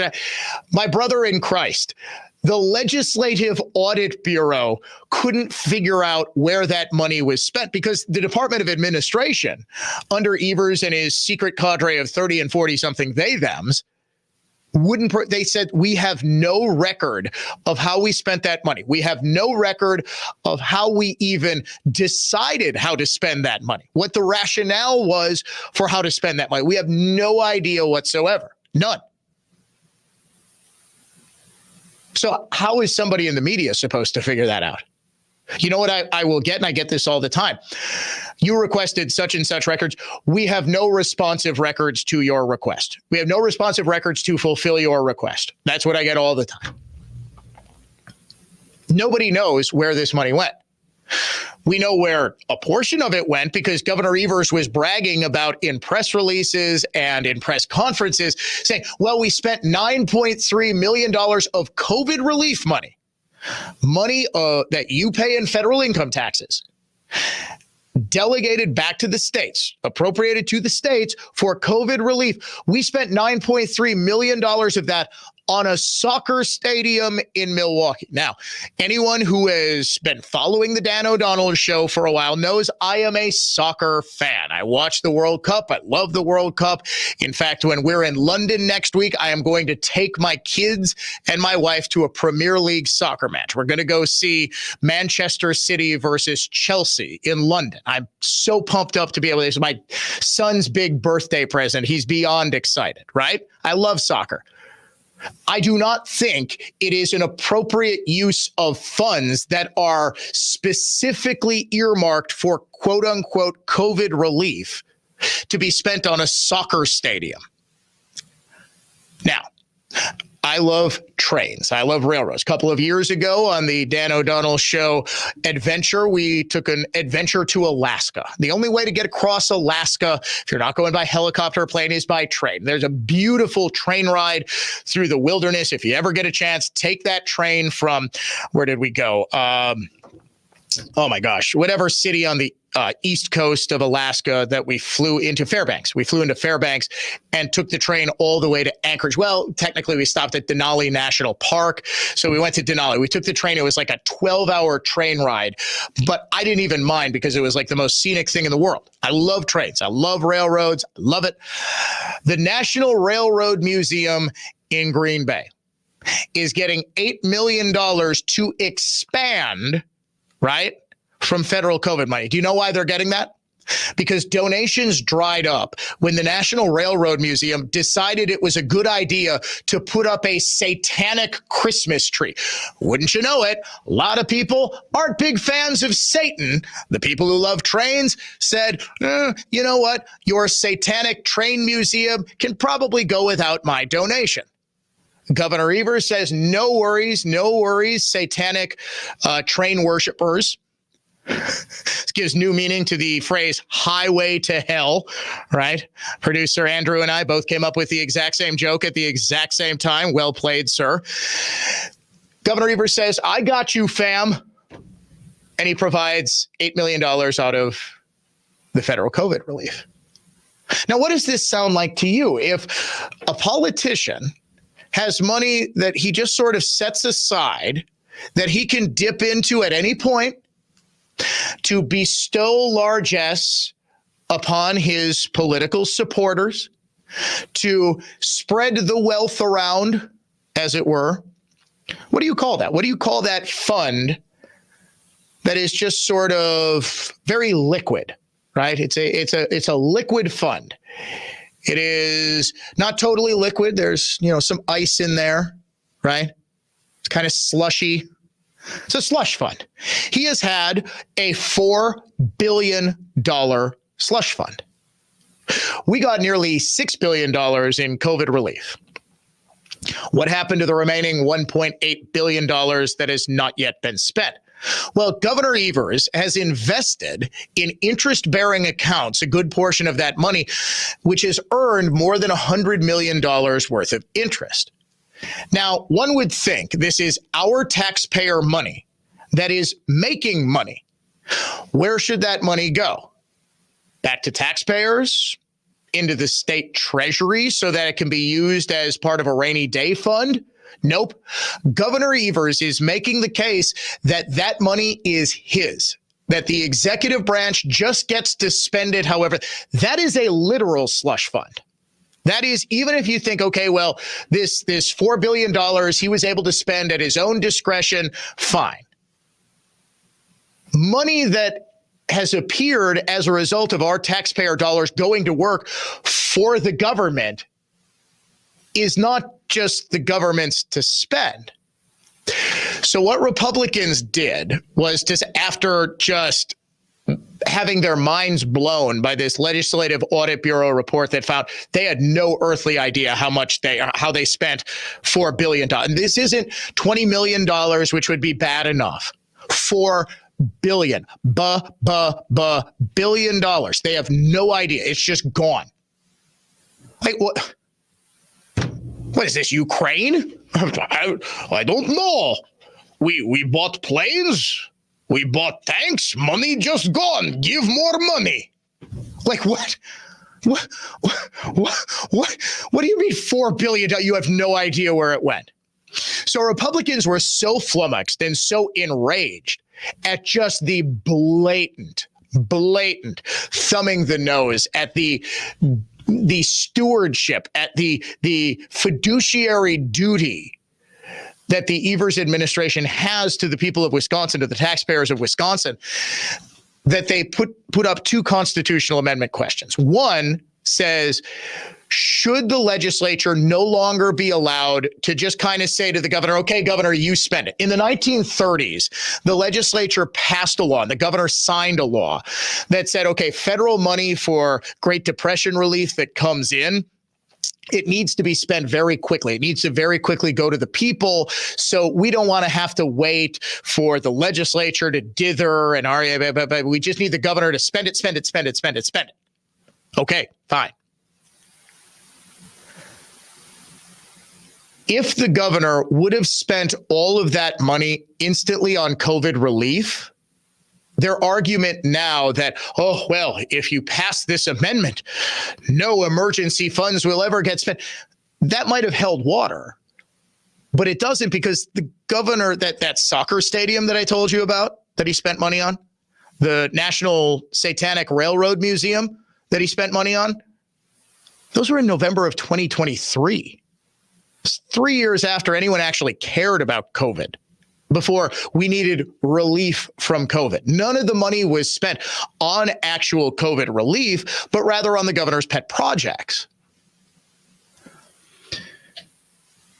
My brother in Christ, the Legislative Audit Bureau couldn't figure out where that money was spent because the Department of Administration, under Evers and his secret cadre of 30 and 40-something they-thems, they said, we have no record of how we spent that money. We have no record of how we even decided how to spend that money, what the rationale was for how to spend that money. We have no idea whatsoever. None. So how is somebody in the media supposed to figure that out? You know what I will get, and I get this all the time. You requested such and such records. We have no responsive records to your request. We have no responsive records to fulfill your request. That's what I get all the time. Nobody knows where this money went. We know where a portion of it went because Governor Evers was bragging about in press releases and in press conferences saying, well, we spent $9.3 million of COVID relief money that you pay in federal income taxes, delegated back to the states, appropriated to the states for COVID relief. We spent $9.3 million of that on a soccer stadium in Milwaukee. Now, anyone who has been following the Dan O'Donnell Show for a while knows I am a soccer fan. I watch the World Cup. I love the World Cup. In fact, when we're in London next week, I am going to take my kids and my wife to a Premier League soccer match. We're going to go see Manchester City versus Chelsea in London. I'm so pumped up to be able to. This is my son's big birthday present. He's beyond excited, right? I love soccer. I do not think it is an appropriate use of funds that are specifically earmarked for quote unquote COVID relief to be spent on a soccer stadium. Now, I love trains. I love railroads. A couple of years ago on the Dan O'Donnell Show adventure, we took an adventure to Alaska. The only way to get across Alaska, if you're not going by helicopter or plane, is by train. There's a beautiful train ride through the wilderness. If you ever get a chance, take that train from, where did we go? Oh my gosh, whatever city on the east coast of Alaska that we flew into, Fairbanks. We flew into Fairbanks and took the train all the way to Anchorage. Well, technically we stopped at Denali National Park. So we went to Denali. We took the train. It was like a 12-hour train ride, but I didn't even mind because it was like the most scenic thing in the world. I love trains. I love railroads. I love it. The National Railroad Museum in Green Bay is getting $8 million to expand, right, from federal COVID money. Do you know why they're getting that? because donations dried up when the National Railroad Museum decided it was a good idea to put up a satanic Christmas tree. Wouldn't you know it, a lot of people aren't big fans of Satan. The people who love trains said, you know what, your satanic train museum can probably go without my donation. Governor Evers says, no worries, satanic train worshipers. This gives new meaning to the phrase highway to hell, right? Producer Andrew and I both came up with the exact same joke at the exact same time. Well played, sir. Governor Evers says, I got you, fam. And he provides $8 million out of the federal COVID relief. Now, what does this sound like to you? If a politician has money that he just sort of sets aside that he can dip into at any point to bestow largesse upon his political supporters, to spread the wealth around, as it were. What do you call that? What do you call that fund that is just sort of very liquid, right? It's a liquid fund. It is not totally liquid. There's, some ice in there, right? It's kind of slushy. It's a slush fund. He has had a $4 billion slush fund. We got nearly $6 billion in COVID relief. What happened to the remaining $1.8 billion that has not yet been spent? Well, Governor Evers has invested in interest-bearing accounts, a good portion of that money, which has earned more than $100 million worth of interest. Now, one would think this is our taxpayer money that is making money. Where should that money go? Back to taxpayers? Into the state treasury so that it can be used as part of a rainy day fund? Nope. Governor Evers is making the case that that money is his, that the executive branch just gets to spend it however. That is a literal slush fund. That is, even if you think, okay, well, this $4 billion he was able to spend at his own discretion, fine. Money that has appeared as a result of our taxpayer dollars going to work for the government is not just the government's to spend. So what Republicans did was after just having their minds blown by this Legislative Audit Bureau report that found they had no earthly idea how they spent $4 billion. And this isn't $20 million, which would be bad enough. $4 billion. Billion dollars. They have no idea. It's just gone. Like what? What is this, Ukraine? I don't know. We bought planes. We bought tanks. Money just gone. Give more money. Like what? What do you mean $4 billion? You have no idea where it went. So Republicans were so flummoxed and so enraged at just the blatant thumbing the nose at the stewardship, at the fiduciary duty that the Evers administration has to the people of Wisconsin, to the taxpayers of Wisconsin, that they put up two constitutional amendment questions. One says, should the legislature no longer be allowed to just kind of say to the governor, okay, governor, you spend it? In the 1930s, the legislature passed a law, and the governor signed a law that said, okay, federal money for Great Depression relief that comes in, it needs to be spent very quickly. It needs to very quickly go to the people. So we don't want to have to wait for the legislature to dither and we just need the governor to spend it. Okay, fine. If the governor would have spent all of that money instantly on COVID relief, their argument now that, oh, well, if you pass this amendment, no emergency funds will ever get spent, that might have held water. But it doesn't, because the governor, that soccer stadium that I told you about, that he spent money on, the National Satanic Railroad Museum that he spent money on, those were in November of 2023. 3 years after anyone actually cared about COVID. before we needed relief from COVID. None of the money was spent on actual COVID relief, but rather on the governor's pet projects.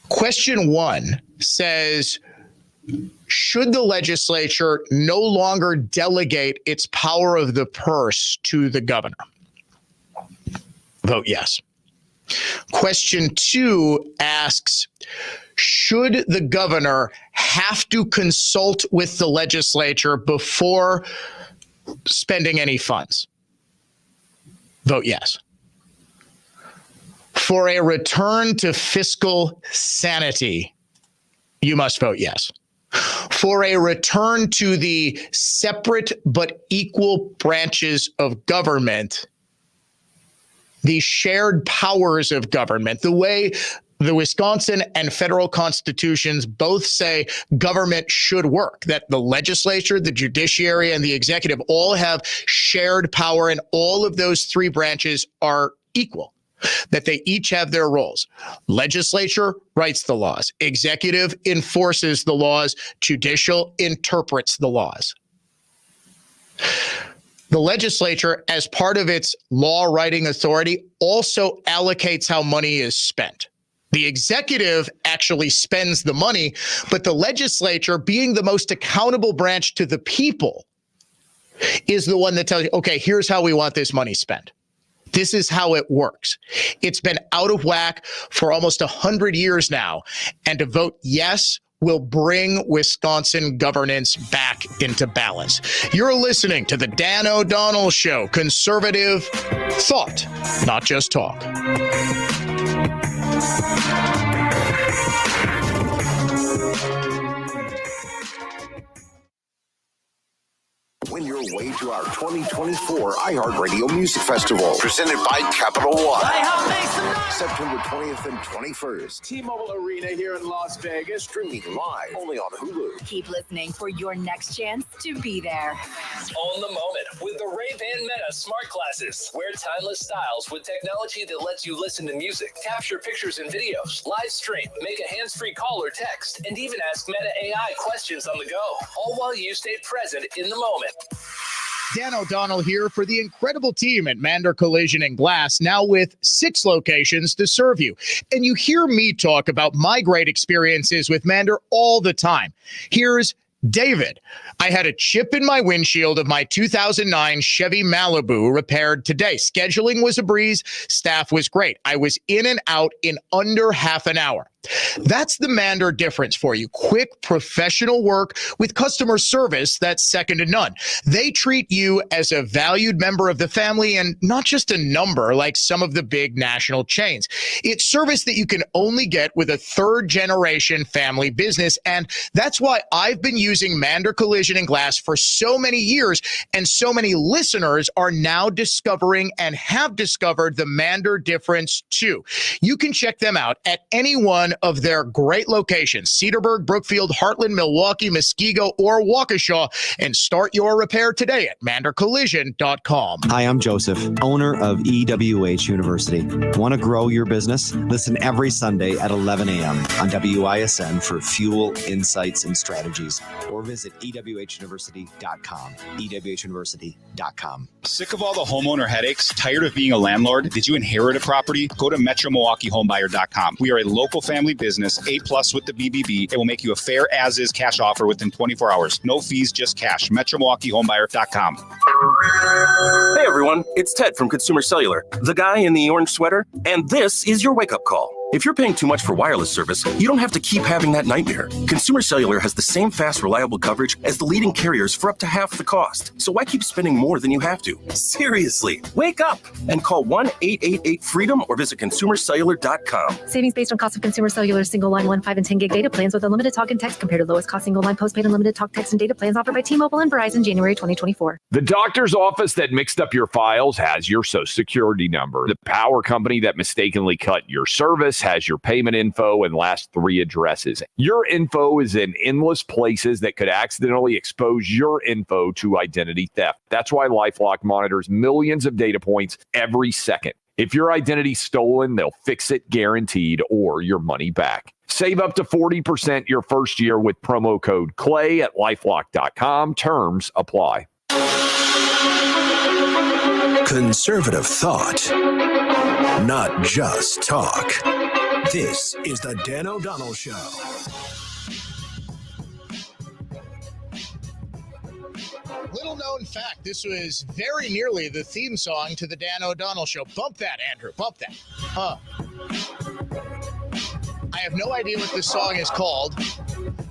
Question 1 says, should the legislature no longer delegate its power of the purse to the governor? Vote yes. Question 2 asks, should the governor have to consult with the legislature before spending any funds? Vote yes. For a return to fiscal sanity, you must vote yes. For a return to the separate but equal branches of government, the shared powers of government, the way the Wisconsin and federal constitutions both say government should work, that the legislature, the judiciary, and the executive all have shared power, and all of those three branches are equal, that they each have their roles. Legislature writes the laws. Executive enforces the laws. Judicial interprets the laws. The legislature, as part of its law-writing authority, also allocates how money is spent. The executive actually spends the money, but the legislature, being the most accountable branch to the people, is the one that tells you, okay, here's how we want this money spent. This is how it works. It's been out of whack for almost 100 years now, and to vote yes will bring Wisconsin governance back into balance. You're listening to the Dan O'Donnell Show, conservative thought, not just talk. Win your way to our 2024 iHeartRadio Music Festival, presented by Capital One. September 20th and 21st. T-Mobile Arena here in Las Vegas. Streaming live only on Hulu. Keep listening for your next chance to be there. Own the moment with the Ray-Ban Meta Smart Glasses. Wear timeless styles with technology that lets you listen to music, capture pictures and videos, live stream, make a hands-free call or text, and even ask Meta AI questions on the go, all while you stay present in the moment. Dan O'Donnell here for the incredible team at Mander Collision and Glass, now with 6 locations to serve you. And you hear me talk about my great experiences with Mander all the time. Here's David. I had a chip in my windshield of my 2009 Chevy Malibu repaired today. Scheduling was a breeze. Staff was great. I was in and out in under half an hour. That's the Mander difference for you. Quick, professional work with customer service that's second to none. They treat you as a valued member of the family and not just a number like some of the big national chains. It's service that you can only get with a third-generation family business, and that's why I've been using Mander Collision and Glass for so many years, and so many listeners are now discovering and have discovered the Mander difference too. You can check them out at any one of their great locations, Cedarburg, Brookfield, Heartland, Milwaukee, Muskego, or Waukesha, and start your repair today at mandercollision.com. Hi, I'm Joseph, owner of EWH University. Want to grow your business? Listen every Sunday at 11 a.m. on WISN for fuel, insights, and strategies. Or visit EWHuniversity.com. EWHuniversity.com. Sick of all the homeowner headaches? Tired of being a landlord? Did you inherit a property? Go to MetroMilwaukeeHomebuyer.com. We are a local family business, A+ with the BBB. It will make you a fair as-is cash offer within 24 hours. No fees, just cash. MetroMilwaukeeHomebuyer.com. Hey everyone, it's Ted from Consumer Cellular, the guy in the orange sweater, and this is your wake-up call. If you're paying too much for wireless service, you don't have to keep having that nightmare. Consumer Cellular has the same fast, reliable coverage as the leading carriers for up to half the cost. So why keep spending more than you have to? Seriously, wake up and call 1-888-FREEDOM or visit consumercellular.com. Savings based on cost of Consumer Cellular single line 1, 5, and 10 gig data plans with unlimited talk and text compared to lowest cost single line postpaid unlimited talk, text, and data plans offered by T-Mobile and Verizon January 2024. The doctor's office that mixed up your files has your Social Security number. The power company that mistakenly cut your service has your payment info and last 3 addresses. Your info is in endless places that could accidentally expose your info to identity theft. That's why LifeLock monitors millions of data points every second. If your identity's stolen, they'll fix it guaranteed or your money back. Save up to 40% your first year with promo code CLAY at LifeLock.com. Terms apply. Conservative thought, not just talk. This is the Dan O'Donnell Show. Little known fact, this was very nearly the theme song to the Dan O'Donnell Show. Bump that, Andrew. Bump that. I have no idea what this song is called.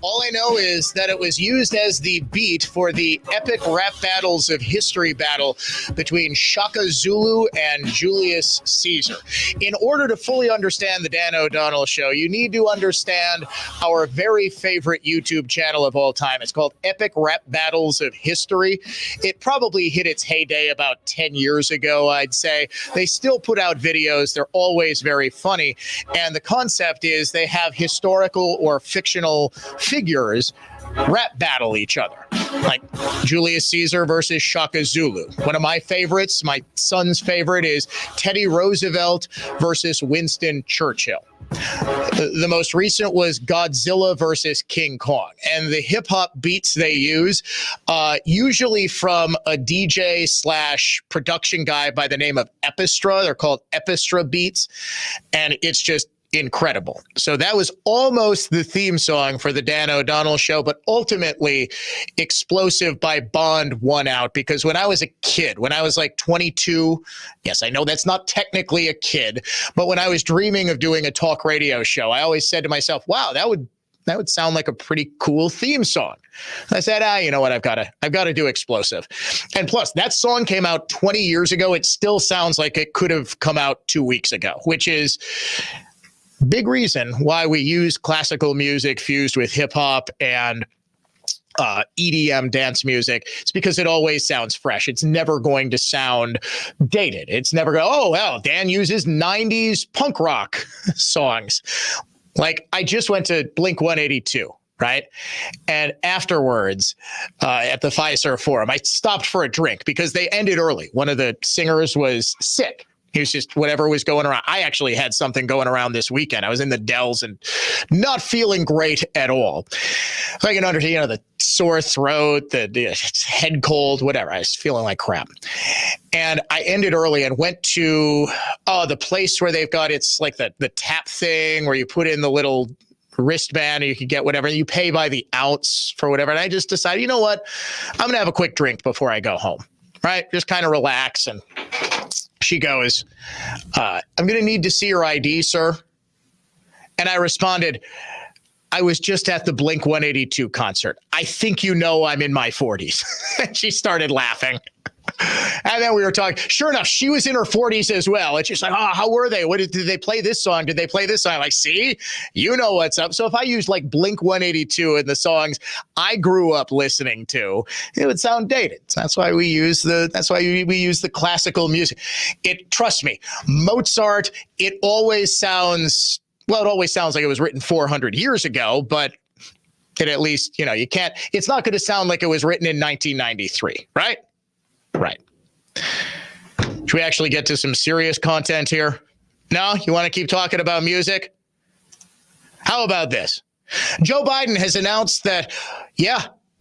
All I know is that it was used as the beat for the epic rap battles of history battle between Shaka Zulu and Julius Caesar. In order to fully understand the Dan O'Donnell Show, you need to understand our very favorite YouTube channel of all time. It's called Epic Rap Battles of History. It probably hit its heyday about 10 years ago, I'd say. They still put out videos. They're always very funny. And the concept is they have historical or fictional figures rap battle each other, like Julius Caesar versus Shaka Zulu. One of my favorites, my son's favorite, is Teddy Roosevelt versus Winston Churchill. The most recent was Godzilla versus King Kong. And the hip-hop beats they use, usually from a DJ / production guy by the name of Epistra. They're called Epistra beats. And it's just incredible. So that was almost the theme song for the Dan O'Donnell Show, but ultimately Explosive by Bond won out, because when I was a kid, when I was like 22, yes, I know that's not technically a kid, but when I was dreaming of doing a talk radio show, I always said to myself, wow, that would sound like a pretty cool theme song. I said, you know what? I've got to do Explosive. And plus, that song came out 20 years ago. It still sounds like it could have come out 2 weeks ago, which is big reason why we use classical music fused with hip hop and EDM dance music. It's because it always sounds fresh. It's never going to sound dated. It's never going, oh, well, Dan uses 90s punk rock songs. Like, I just went to Blink 182. Right. And afterwards, at the Fiserv Forum, I stopped for a drink because they ended early. One of the singers was sick. He was just whatever was going around. I actually had something going around this weekend. I was in the Dells and not feeling great at all. I can understand, the sore throat, the head cold, whatever. I was feeling like crap. And I ended early and went to the place where they've got, it's like the tap thing where you put in the little wristband and you can get whatever. You pay by the ounce for whatever. And I just decided, you know what? I'm going to have a quick drink before I go home. Right? Just kind of relax. And she goes, I'm going to need to see your ID, sir. And I responded, I was just at the Blink 182 concert. I think you know I'm in my 40s. And she started laughing. And then we were talking. Sure enough, she was in her 40s as well. And she's like, how were they? Did they play this song? Did they play this song? I'm like, see, you know what's up. So if I use like Blink 182 in the songs I grew up listening to, it would sound dated. So that's why we use the classical music. Trust me, Mozart, it always sounds like it was written 400 years ago, but it at least, it's not going to sound like it was written in 1993, right? Right. Should we actually get to some serious content here? No? You want to keep talking about music? How about this? Joe Biden has announced that,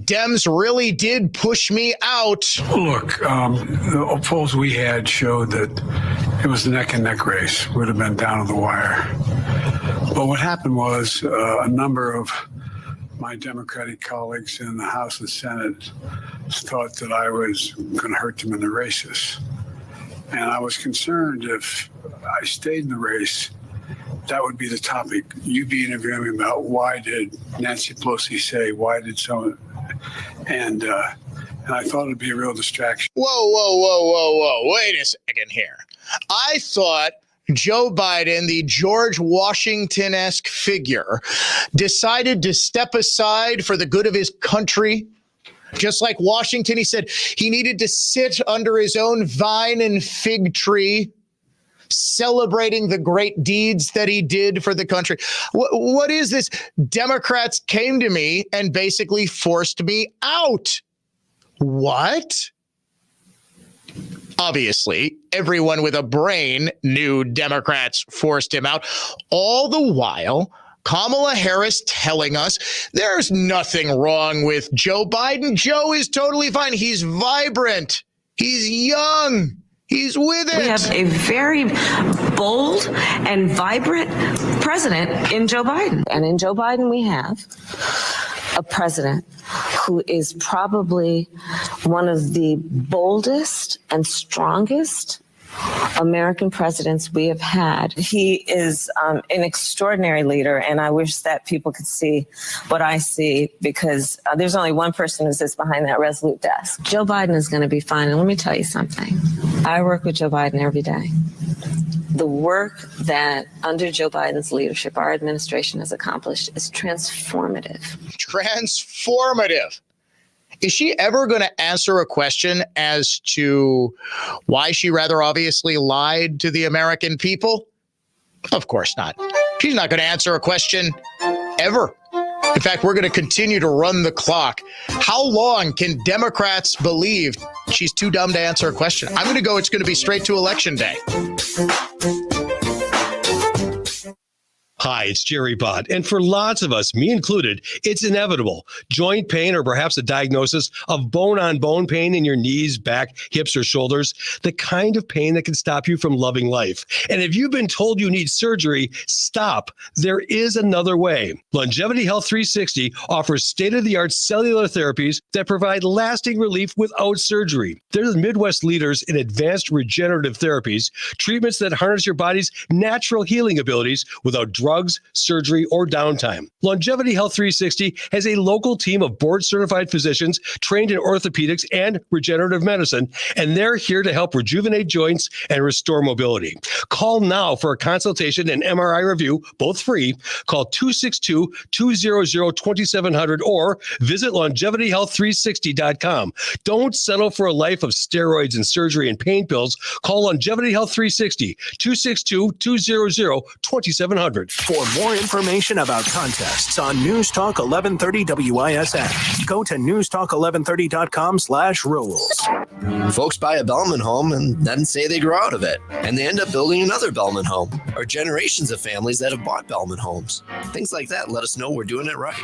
Dems really did push me out. Look, the polls we had showed that it was a neck-and-neck race. Would have been down to the wire. But what happened was a number of my Democratic colleagues in the House and Senate thought that I was going to hurt them in the races. And I was concerned if I stayed in the race, that would be the topic. You'd be interviewing me about why did Nancy Pelosi say, why did someone, and I thought it'd be a real distraction. Whoa. Wait a second here. I thought Joe Biden, the George Washington-esque figure, decided to step aside for the good of his country. Just like Washington, he said he needed to sit under his own vine and fig tree, celebrating the great deeds that he did for the country. What is this? Democrats came to me and basically forced me out. What? Obviously, everyone with a brain knew Democrats forced him out. All the while, Kamala Harris telling us there's nothing wrong with Joe Biden. Joe is totally fine. He's vibrant. He's young. He's with it. We have a very bold and vibrant president in Joe Biden. And in Joe Biden, we have a president who is probably one of the boldest and strongest American presidents we have had. He is an extraordinary leader, and I wish that people could see what I see, because there's only one person who sits behind that resolute desk. Joe Biden is going to be fine, and let me tell you something. I work with Joe Biden every day. The work that under Joe Biden's leadership our administration has accomplished is transformative. Transformative. Is she ever going to answer a question as to why she rather obviously lied to the American people? Of course not. She's not going to answer a question ever. In fact, we're going to continue to run the clock. How long can Democrats believe she's too dumb to answer a question? I'm going to go, it's going to be straight to Election Day. Hi, it's Jerry Bott. And for lots of us, me included, it's inevitable. Joint pain or perhaps a diagnosis of bone-on-bone pain in your knees, back, hips, or shoulders, the kind of pain that can stop you from loving life. And if you've been told you need surgery, stop. There is another way. Longevity Health 360 offers state-of-the-art cellular therapies that provide lasting relief without surgery. They're the Midwest leaders in advanced regenerative therapies, treatments that harness your body's natural healing abilities without drugs, surgery, or downtime. Longevity Health 360 has a local team of board-certified physicians trained in orthopedics and regenerative medicine, and they're here to help rejuvenate joints and restore mobility. Call now for a consultation and MRI review, both free. Call 262-200-2700 or visit longevityhealth360.com. Don't settle for a life of steroids and surgery and pain pills. Call Longevity Health 360, 262-200-2700. For more information about contests on News Talk 1130 WISN, go to newstalk1130.com/rules. Folks buy a Bellman home and then say they grow out of it, and they end up building another Bellman home, or generations of families that have bought Bellman homes. Things like that let us know we're doing it right.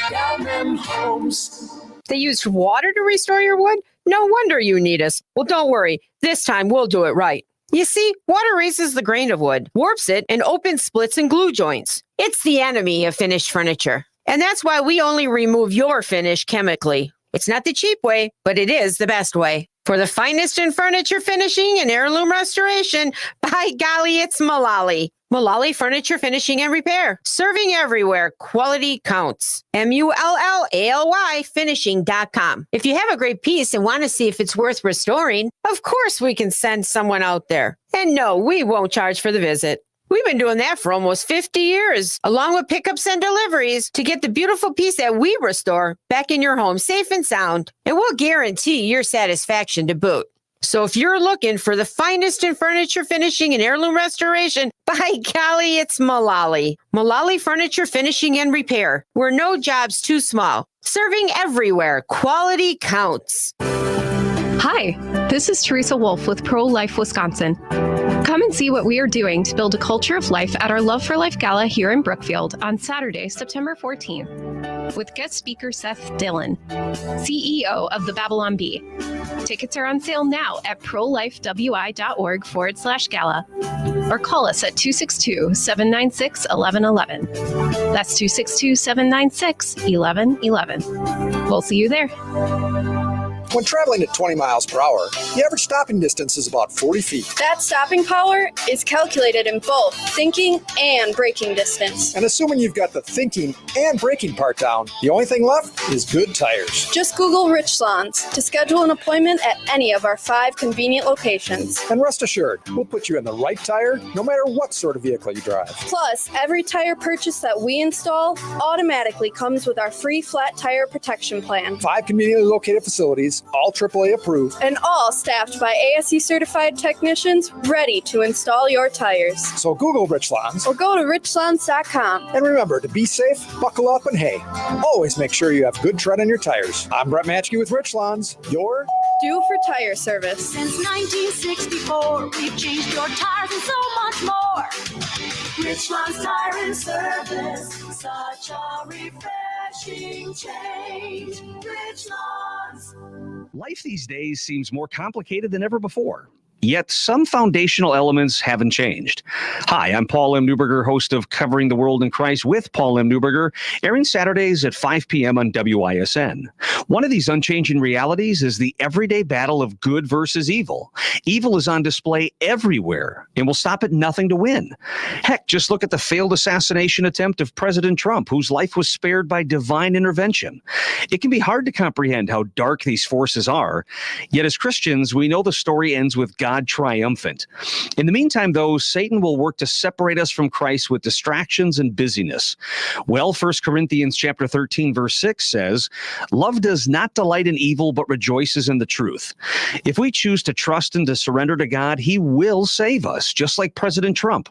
Bellman Homes. They used water to restore your wood? No wonder you need us. Well, don't worry. This time we'll do it right. You see, water raises the grain of wood, warps it, and opens splits and glue joints. It's the enemy of finished furniture. And that's why we only remove your finish chemically. It's not the cheap way, but it is the best way. For the finest in furniture finishing and heirloom restoration, by golly, it's Mullally. Mullally Furniture Finishing and Repair. Serving everywhere. Quality counts. MULLALY finishing.com. If you have a great piece and want to see if it's worth restoring, of course we can send someone out there. And no, we won't charge for the visit. We've been doing that for almost 50 years, along with pickups and deliveries, to get the beautiful piece that we restore back in your home safe and sound. And we'll guarantee your satisfaction to boot. So if you're looking for the finest in furniture finishing and heirloom restoration, by golly, it's Mullally. Mullally Furniture Finishing and Repair, where no job's too small. Serving everywhere. Quality counts. Hi, this is Teresa Wolf with Pro-Life Wisconsin. Come and see what we are doing to build a culture of life at our Love for Life Gala here in Brookfield on Saturday, September 14th, with guest speaker Seth Dillon, CEO of the Babylon Bee. Tickets are on sale now at prolifewi.org/gala or call us at 262-796-1111. That's 262-796-1111. We'll see you there. When traveling at 20 miles per hour, the average stopping distance is about 40 feet. That stopping power is calculated in both thinking and braking distance. And assuming you've got the thinking and braking part down, the only thing left is good tires. Just Google Richlands to schedule an appointment at any of our 5 convenient locations. And rest assured, we'll put you in the right tire no matter what sort of vehicle you drive. Plus, every tire purchase that we install automatically comes with our free flat tire protection plan. 5 conveniently located facilities facilities, all AAA approved. And all staffed by ASE certified technicians ready to install your tires. So Google Richlands. Or go to richlands.com. And remember to be safe, buckle up, and hey, always make sure you have good tread on your tires. I'm Brett Matchke with Richlands. Your due for tire service. Since 1964, we've changed your tires and so much more. Richlands Tire and Service, such a refreshing change. Richlands. Life these days seems more complicated than ever before. Yet some foundational elements haven't changed. Hi, I'm Paul M. Newberger, host of Covering the World in Christ with Paul M. Newberger, airing Saturdays at 5 p.m. on WISN. One of these unchanging realities is the everyday battle of good versus evil. Evil is on display everywhere and will stop at nothing to win. Heck, just look at the failed assassination attempt of President Trump, whose life was spared by divine intervention. It can be hard to comprehend how dark these forces are, yet as Christians, we know the story ends with God triumphant. In the meantime, though, Satan will work to separate us from Christ with distractions and busyness. Well, 1 Corinthians chapter 13, verse 6 says, "Love does not delight in evil, but rejoices in the truth." If we choose to trust and to surrender to God, he will save us, just like President Trump.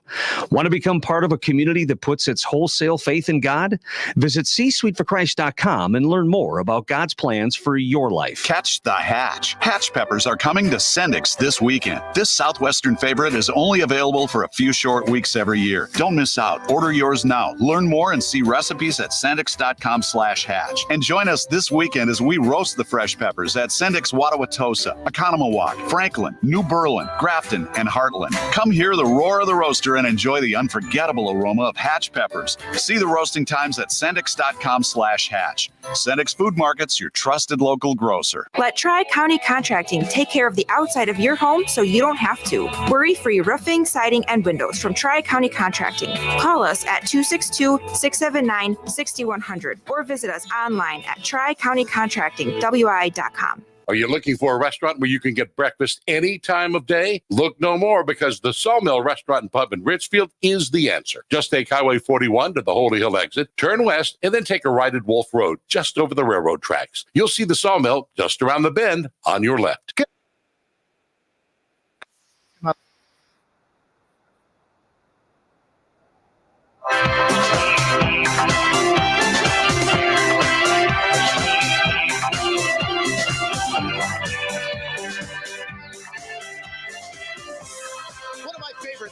Want to become part of a community that puts its wholesale faith in God? Visit csweetforchrist.com and learn more about God's plans for your life. Catch the Hatch. Hatch peppers are coming to Sendik's this weekend. This Southwestern favorite is only available for a few short weeks every year. Don't miss out. Order yours now. Learn more and see recipes at sendix.com/hatch. And join us this weekend as we roast the fresh peppers at Sendik's Wauwatosa, Oconomowoc, Franklin, New Berlin, Grafton, and Heartland. Come hear the roar of the roaster and enjoy the unforgettable aroma of Hatch peppers. See the roasting times at sendix.com/hatch. Sendik's Food Markets, your trusted local grocer. Let Tri-County Contracting take care of the outside of your home so you don't have to. Worry-free roofing, siding, and windows from Tri-County Contracting. Call us at 262-679-6100 or visit us online at tricountycontractingwi.com. Are you looking for a restaurant where you can get breakfast any time of day? Look no more, because the Sawmill Restaurant and Pub in Richfield is the answer. Just take Highway 41 to the Holy Hill exit, turn west, and then take a right at Wolf Road, just over the railroad tracks. You'll see the Sawmill just around the bend on your left.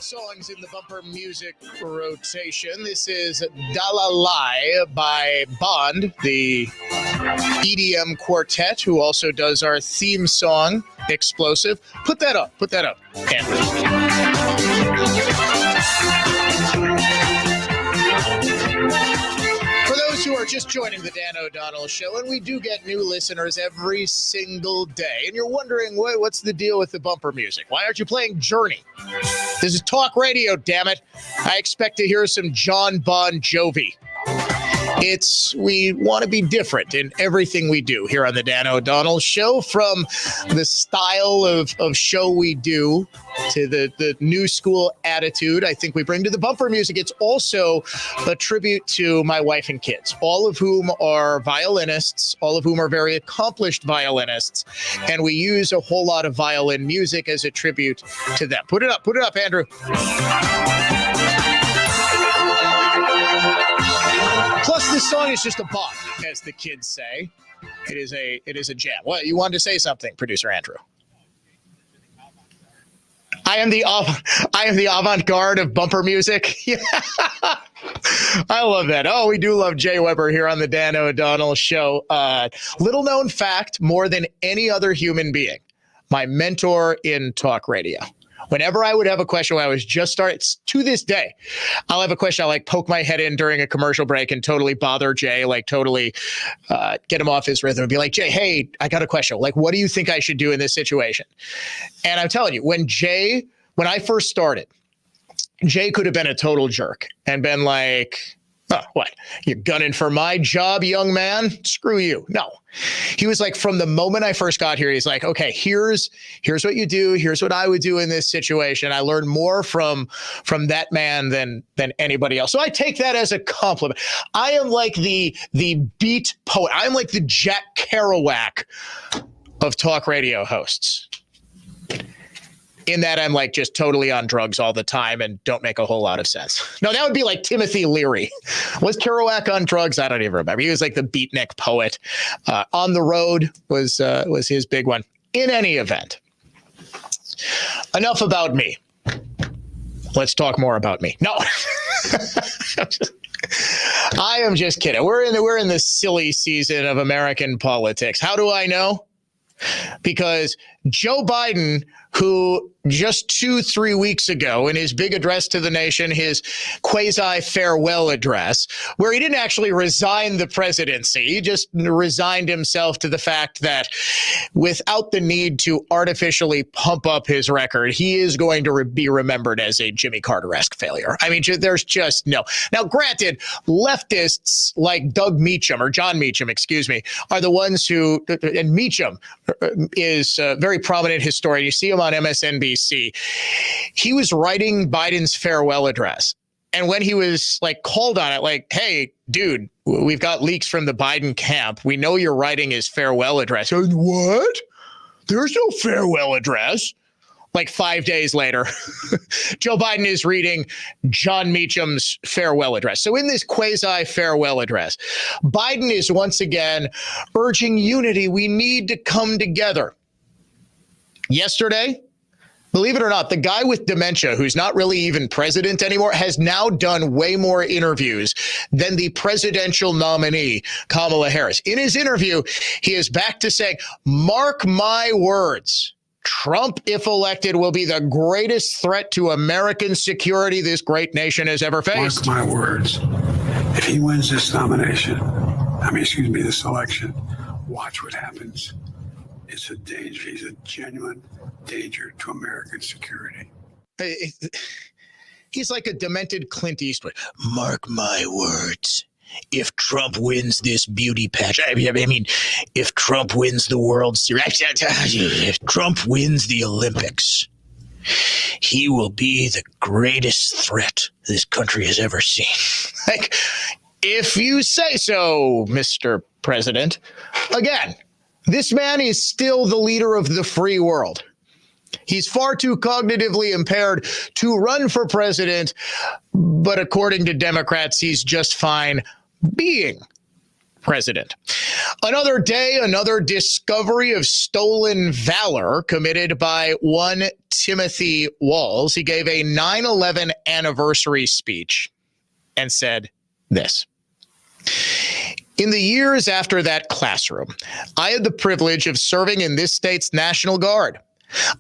Songs in the bumper music rotation. This is Dalalai by Bond, the EDM quartet, who also does our theme song, Explosive. Put that up, Andrew. For those who are just joining the Dan O'Donnell Show, and we do get new listeners every single day, and you're wondering, what's the deal with the bumper music? Why aren't you playing Journey? This is talk radio, damn it. I expect to hear some John Bon Jovi. We want to be different in everything we do here on the Dan O'Donnell Show, from the style of show we do to the new school attitude I think we bring to the bumper music. It's also a tribute to my wife and kids, all of whom are violinists, all of whom are very accomplished violinists, and we use a whole lot of violin music as a tribute to them. Put it up, Andrew. Plus, this song is just a bop, as the kids say. It is a jam. What, you wanted to say something, producer Andrew? I am the avant-garde of bumper music. Yeah. I love that. Oh, we do love Jay Weber here on the Dan O'Donnell Show. Little known fact, more than any other human being, my mentor in talk radio. Whenever I would have a question when I was just starting, to this day, I'll have a question. I'll like poke my head in during a commercial break and totally bother Jay, like totally get him off his rhythm and be like, Jay, hey, I got a question. Like, what do you think I should do in this situation? And I'm telling you, when I first started, Jay could have been a total jerk and been like, oh, what? You're gunning for my job, young man? Screw you. No. He was like, from the moment I first got here, he's like, okay, here's what you do. Here's what I would do in this situation. I learned more from that man than anybody else. So I take that as a compliment. I am like the beat poet. I'm like the Jack Kerouac of talk radio hosts. In that I'm like just totally on drugs all the time and don't make a whole lot of sense. No, that would be like Timothy Leary. Was Kerouac on drugs? I don't even remember. He was like the beatnik poet. On the Road was his big one. In any event, enough about me. Let's talk more about me. No. I am just kidding. We're in the silly season of American politics. How do I know? Because Joe Biden, who just 2-3 weeks ago in his big address to the nation, his quasi-farewell address, where he didn't actually resign the presidency, he just resigned himself to the fact that without the need to artificially pump up his record, he is going to be remembered as a Jimmy Carter-esque failure. I mean, there's just no. Now, granted, leftists like Doug Meacham, or John Meacham, excuse me, are the ones who, and Meacham is a very prominent historian. You see him on MSNBC. He was writing Biden's farewell address. And when he was like called on it, like, hey, dude, we've got leaks from the Biden camp. We know you're writing his farewell address. What? There's no farewell address. Like 5 days later, Joe Biden is reading John Meacham's farewell address. So in this quasi-farewell address, Biden is once again urging unity. We need to come together. Yesterday, believe it or not, the guy with dementia, who's not really even president anymore, has now done way more interviews than the presidential nominee, Kamala Harris. In his interview, he is back to saying, mark my words, Trump, if elected, will be the greatest threat to American security this great nation has ever faced. Mark my words. If he wins this this election, watch what happens. It's a danger. He's a genuine danger to American security. He's like a demented Clint Eastwood. Mark my words. If Trump wins this beauty pageant, I mean, if Trump wins the World Series, if Trump wins the Olympics, he will be the greatest threat this country has ever seen. Like, if you say so, Mr. President. Again, this man is still the leader of the free world. He's far too cognitively impaired to run for president, but according to Democrats, he's just fine being president. Another day, another discovery of stolen valor committed by one Timothy Walls. He gave a 9/11 anniversary speech and said this. In the years after that classroom, I had the privilege of serving in this state's National Guard.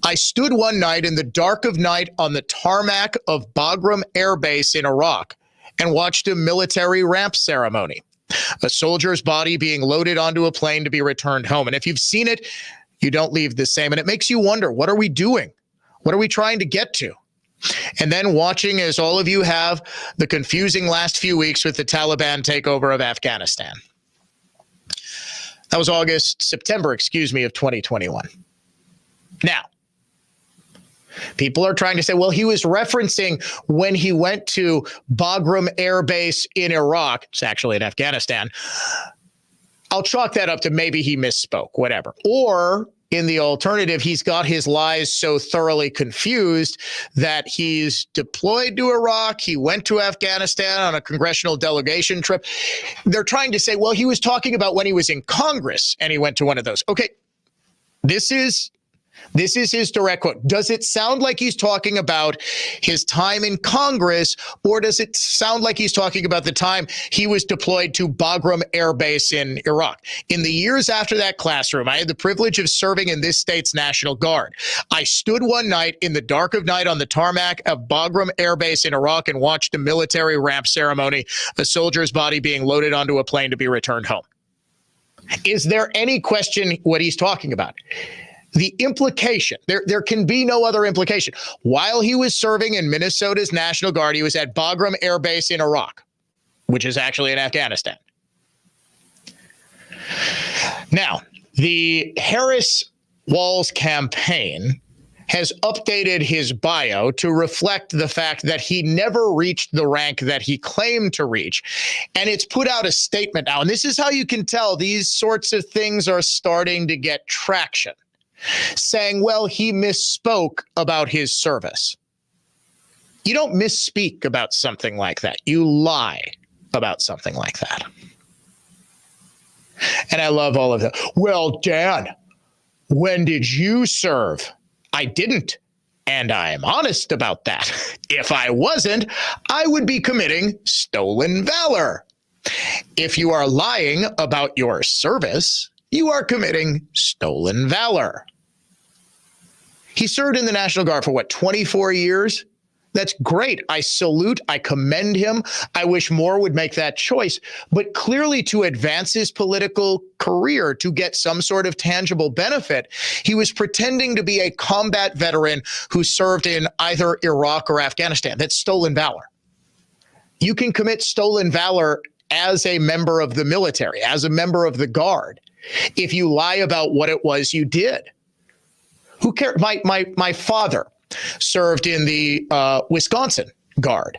I stood one night in the dark of night on the tarmac of Bagram Air Base in Iraq and watched a military ramp ceremony, a soldier's body being loaded onto a plane to be returned home. And if you've seen it, you don't leave the same. And it makes you wonder, what are we doing? What are we trying to get to? And then watching, as all of you have, the confusing last few weeks with the Taliban takeover of Afghanistan. That was September, of 2021. Now, people are trying to say, well, he was referencing when he went to Bagram Air Base in Iraq. It's actually in Afghanistan. I'll chalk that up to maybe he misspoke, whatever. Or in the alternative, he's got his lies so thoroughly confused that he's deployed to Iraq. He went to Afghanistan on a congressional delegation trip. They're trying to say, well, he was talking about when he was in Congress and he went to one of those. Okay, this is his direct quote. Does it sound like he's talking about his time in Congress, or does it sound like he's talking about the time he was deployed to Bagram Air Base in Iraq? In the years after that classroom, I had the privilege of serving in this state's National Guard. I stood one night in the dark of night on the tarmac of Bagram Air Base in Iraq and watched a military ramp ceremony, a soldier's body being loaded onto a plane to be returned home. Is there any question what he's talking about? The implication, there can be no other implication. While he was serving in Minnesota's National Guard, he was at Bagram Air Base in Iraq, which is actually in Afghanistan. Now, the Harris-Walls campaign has updated his bio to reflect the fact that he never reached the rank that he claimed to reach. And it's put out a statement now. And this is how you can tell these sorts of things are starting to get traction, saying, well, he misspoke about his service. You don't misspeak about something like that. You lie about something like that. And I love all of that. Well, Dan, when did you serve? I didn't. And I'm honest about that. If I wasn't, I would be committing stolen valor. If you are lying about your service, you are committing stolen valor. He served in the National Guard for 24 years? That's great. I salute, I commend him. I wish more would make that choice. But clearly, to advance his political career, to get some sort of tangible benefit, he was pretending to be a combat veteran who served in either Iraq or Afghanistan. That's stolen valor. You can commit stolen valor as a member of the military, as a member of the Guard, if you lie about what it was you did. Who cares? My father served in the Wisconsin Guard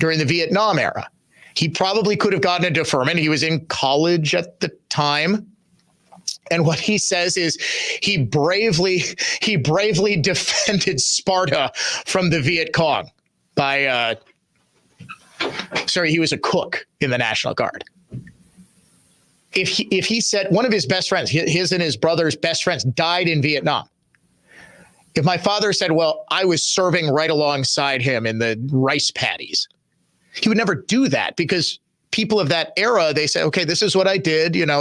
during the Vietnam era. He probably could have gotten a deferment. He was in college at the time. And what he says is he bravely defended Sparta from the Viet Cong by, he was a cook in the National Guard. If he said one of his best friends, his and his brother's best friends died in Vietnam. If my father said, well, I was serving right alongside him in the rice paddies, he would never do that, because people of that era, they say, okay, this is what I did. They don't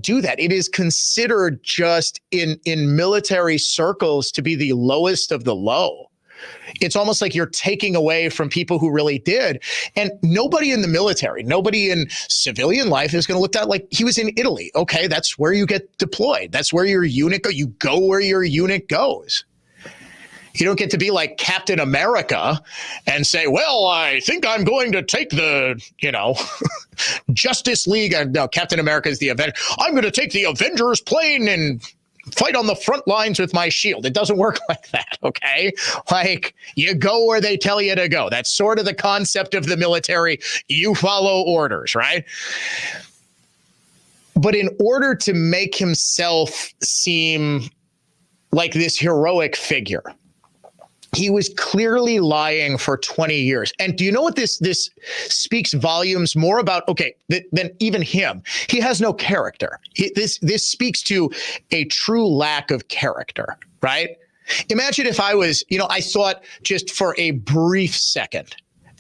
do that. It is considered just in military circles to be the lowest of the low. It's almost like you're taking away from people who really did. And nobody in the military, nobody in civilian life is going to look at like he was in Italy. Okay, that's where you get deployed. That's where your unit goes. You go where your unit goes. You don't get to be like Captain America and say, well, I think I'm going to take the, Justice League. No, Captain America is the Avenger. I'm going to take the Avengers plane and fight on the front lines with my shield. It doesn't work like that, okay? Like, you go where they tell you to go. That's sort of the concept of the military. You follow orders, right? But in order to make himself seem like this heroic figure, he was clearly lying for 20 years. And do you know what this speaks volumes more about, than even him? He has no character. This speaks to a true lack of character, right? Imagine if I was, I thought just for a brief second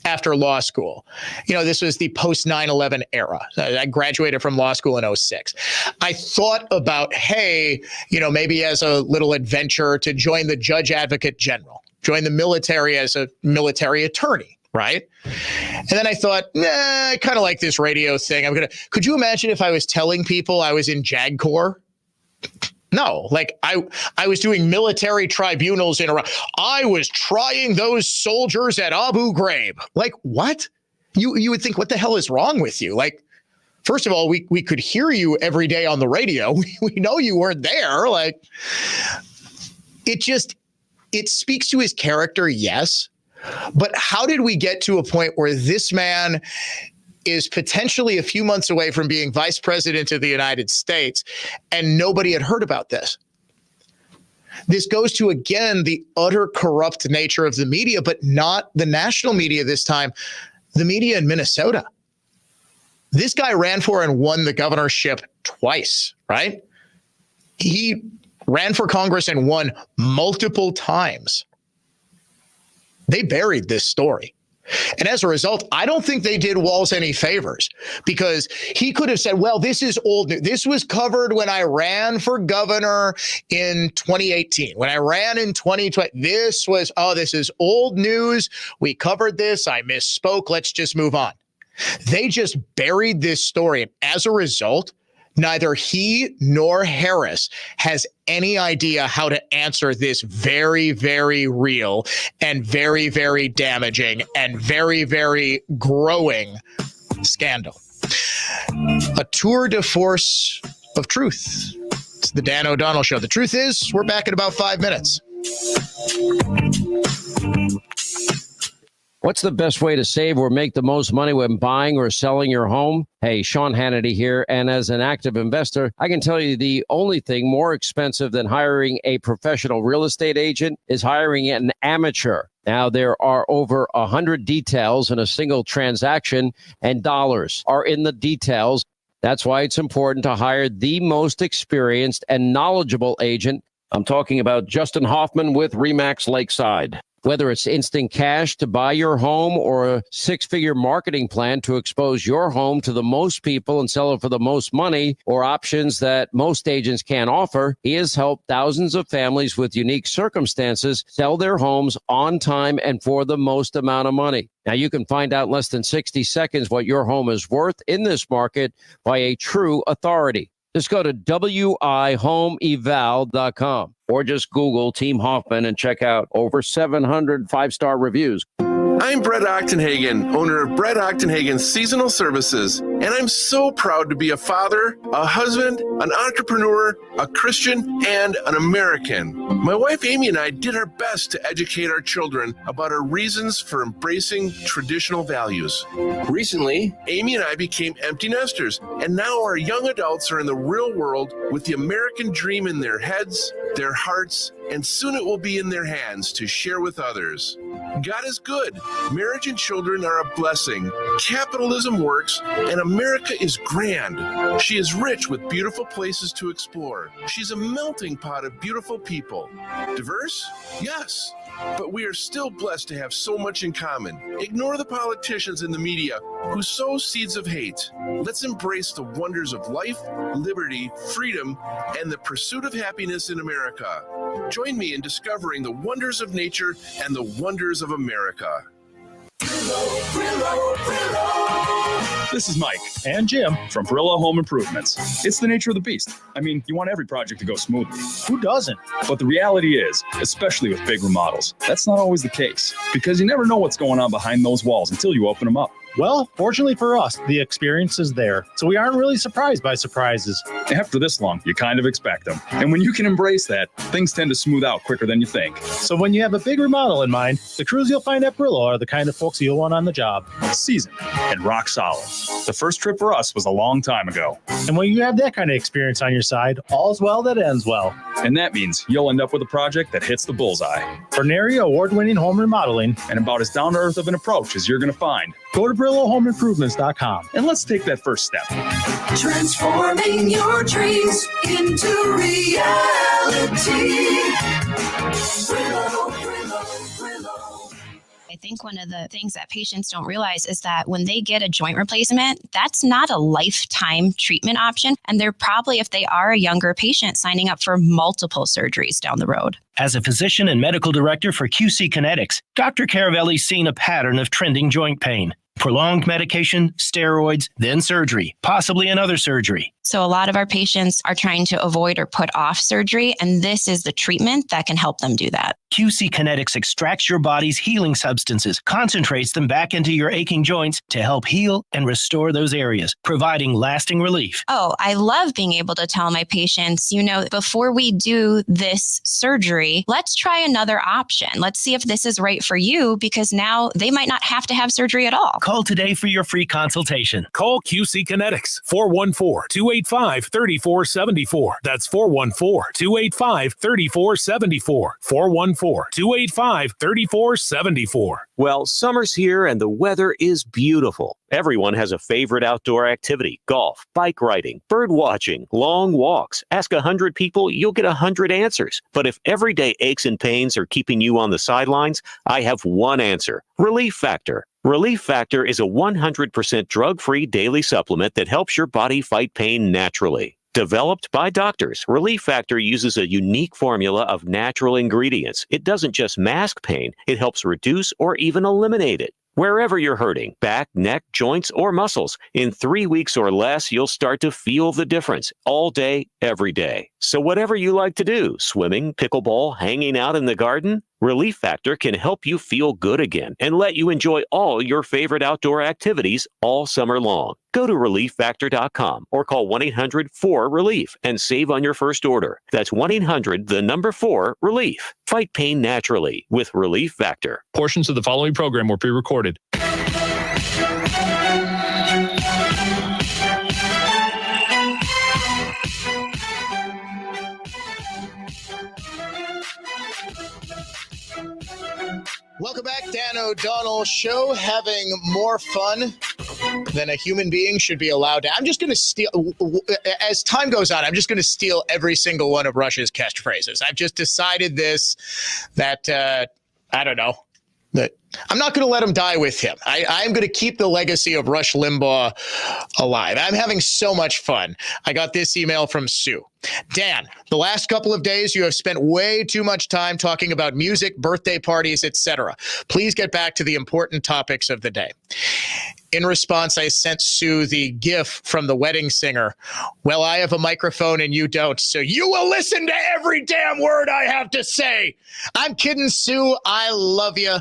after law school, this was the post 9/11 era. I graduated from law school in 2006. I thought about, hey, maybe as a little adventure to join the Judge Advocate General. Join the military as a military attorney, right? And then I thought, I kind of like this radio thing. Could you imagine if I was telling people I was in JAG Corps? No, like I was doing military tribunals in Iraq. I was trying those soldiers at Abu Ghraib. Like, what? You would think, what the hell is wrong with you? Like, first of all, we could hear you every day on the radio. We know you weren't there. Like, it speaks to his character, yes. But how did we get to a point where this man is potentially a few months away from being vice president of the United States and nobody had heard about this? This goes to, again, the utter corrupt nature of the media, but not the national media this time, the media in Minnesota. This guy ran for and won the governorship twice, right? He ran for Congress and won multiple times. They buried this story. And as a result, I don't think they did Walz any favors, because he could have said, well, this is old news. This was covered when I ran for governor in 2018. When I ran in 2020, this is old news. We covered this. I misspoke. Let's just move on. They just buried this story. And as a result, neither he nor Harris has any idea how to answer this very, very real and very, very damaging and very, very growing scandal. A tour de force of truth. It's The Dan O'Donnell Show. The truth is, we're back in about 5 minutes. What's the best way to save or make the most money when buying or selling your home? Hey, Sean Hannity here. And as an active investor, I can tell you the only thing more expensive than hiring a professional real estate agent is hiring an amateur. Now, there are over 100 details in a single transaction, and dollars are in the details. That's why it's important to hire the most experienced and knowledgeable agent. I'm talking about Justin Hoffman with RE/MAX Lakeside. Whether it's instant cash to buy your home or a six-figure marketing plan to expose your home to the most people and sell it for the most money, or options that most agents can't offer, he has helped thousands of families with unique circumstances sell their homes on time and for the most amount of money. Now, you can find out in less than 60 seconds what your home is worth in this market by a true authority. Just go to wihomeeval.com or just Google Team Hoffman and check out over 700 five-star reviews. I'm Brett Ochtenhagen, owner of Brett Ochtenhagen Seasonal Services, and I'm so proud to be a father, a husband, an entrepreneur, a Christian, and an American. My wife Amy and I did our best to educate our children about our reasons for embracing traditional values. Recently, Amy and I became empty nesters, and now our young adults are in the real world with the American dream in their heads, their hearts, and soon it will be in their hands to share with others. God is good. Marriage and children are a blessing. Capitalism works, and America is grand. She is rich with beautiful places to explore. She's a melting pot of beautiful people. Diverse? Yes. But we are still blessed to have so much in common. Ignore the politicians and the media who sow seeds of hate. Let's embrace the wonders of life, liberty, freedom, and the pursuit of happiness in America. Join me in discovering the wonders of nature and the wonders of America. This is Mike and Jim from Perillo Home Improvements. It's the nature of the beast. I mean, you want every project to go smoothly. Who doesn't? But the reality is, especially with big remodels, that's not always the case, because you never know what's going on behind those walls until you open them up. Well, fortunately for us, the experience is there, so we aren't really surprised by surprises. After this long, you kind of expect them. And when you can embrace that, things tend to smooth out quicker than you think. So when you have a big remodel in mind, the crews you'll find at Brillo are the kind of folks you'll want on the job. Seasoned and rock solid. The first trip for us was a long time ago. And when you have that kind of experience on your side, all's well that ends well. And that means you'll end up with a project that hits the bullseye. For NARI award-winning home remodeling and about as down-to-earth of an approach as you're going to find, go to BrilloHomeImprovements.com. And let's take that first step. Transforming your dreams into reality. I think one of the things that patients don't realize is that when they get a joint replacement, that's not a lifetime treatment option. And they're probably, if they are a younger patient, signing up for multiple surgeries down the road. As a physician and medical director for QC Kinetics, Dr. Caravelli's seen a pattern of trending joint pain. Prolonged medication, steroids, then surgery, possibly another surgery. So a lot of our patients are trying to avoid or put off surgery, and this is the treatment that can help them do that. QC Kinetics extracts your body's healing substances, concentrates them back into your aching joints to help heal and restore those areas, providing lasting relief. Oh, I love being able to tell my patients, before we do this surgery, let's try another option. Let's see if this is right for you, because now they might not have to have surgery at all. Call today for your free consultation. Call QC Kinetics, 414-285-3474. That's 414-285-3474. 414-285-3474. Well, summer's here and the weather is beautiful. Everyone has a favorite outdoor activity: golf, bike riding, bird watching, long walks. Ask 100 people, you'll get 100 answers. But if everyday aches and pains are keeping you on the sidelines, I have one answer: Relief Factor. Relief Factor is a 100% drug-free daily supplement that helps your body fight pain naturally. Developed by doctors, Relief Factor uses a unique formula of natural ingredients. It doesn't just mask pain, it helps reduce or even eliminate it. Wherever you're hurting, back, neck, joints, or muscles, in 3 weeks or less, you'll start to feel the difference all day, every day. So whatever you like to do, swimming, pickleball, hanging out in the garden, Relief Factor can help you feel good again and let you enjoy all your favorite outdoor activities all summer long. Go to ReliefFactor.com or call 1-800-4-RELIEF and save on your first order. That's 1-800-4-RELIEF. Fight pain naturally with Relief Factor. Portions of the following program were pre-recorded. Welcome back, Dan O'Donnell Show. Having more fun than a human being should be allowed to. I'm just going to steal, as time goes on, I'm just going to steal every single one of Rush's catchphrases. I've just decided that I don't know, that I'm not going to let him die with him. I'm going to keep the legacy of Rush Limbaugh alive. I'm having so much fun. I got this email from Sue. Dan, the last couple of days you have spent way too much time talking about music, birthday parties, etc. Please get back to the important topics of the day. In response, I sent Sue the GIF from The Wedding Singer. Well, I have a microphone and you don't, so you will listen to every damn word I have to say. I'm kidding, Sue. I love you.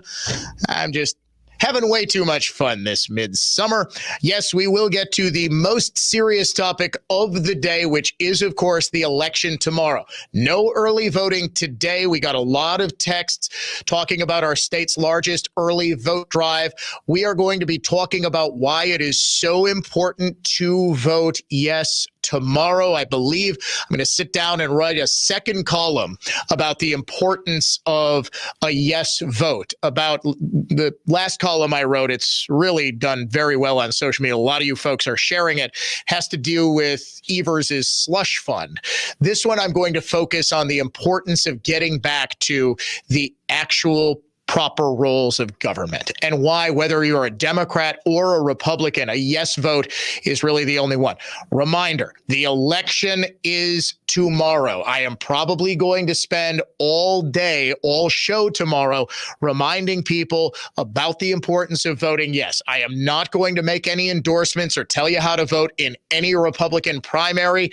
I'm just having way too much fun this midsummer. Yes, we will get to the most serious topic of the day, which is, of course, the election tomorrow. No early voting today. We got a lot of texts talking about our state's largest early vote drive. We are going to be talking about why it is so important to vote yes tomorrow. I believe I'm going to sit down and write a second column about the importance of a yes vote. About the last column I wrote, it's really done very well on social media. A lot of you folks are sharing it. Has to do with Evers' slush fund. This one, I'm going to focus on the importance of getting back to the actual proper roles of government and why, whether you're a Democrat or a Republican, a yes vote is really the only one. Reminder, the election is tomorrow. I am probably going to spend all day, all show tomorrow, reminding people about the importance of voting yes. I am not going to make any endorsements or tell you how to vote in any Republican primary.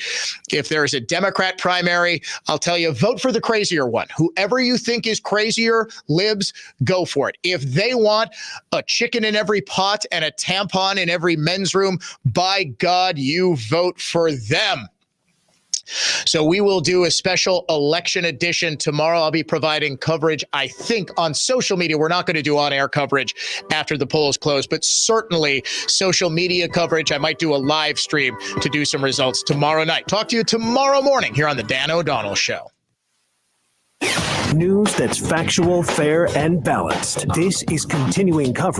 If there's a Democrat primary, I'll tell you, vote for the crazier one. Whoever you think is crazier, libs, go for it. If they want a chicken in every pot and a tampon in every men's room, by God, you vote for them. So we will do a special election edition tomorrow. I'll be providing coverage, I think, on social media. We're not going to do on-air coverage after the polls close, but certainly social media coverage. I might do a live stream to do some results tomorrow night. Talk to you tomorrow morning here on the Dan O'Donnell Show. News that's factual, fair, and balanced. This is continuing coverage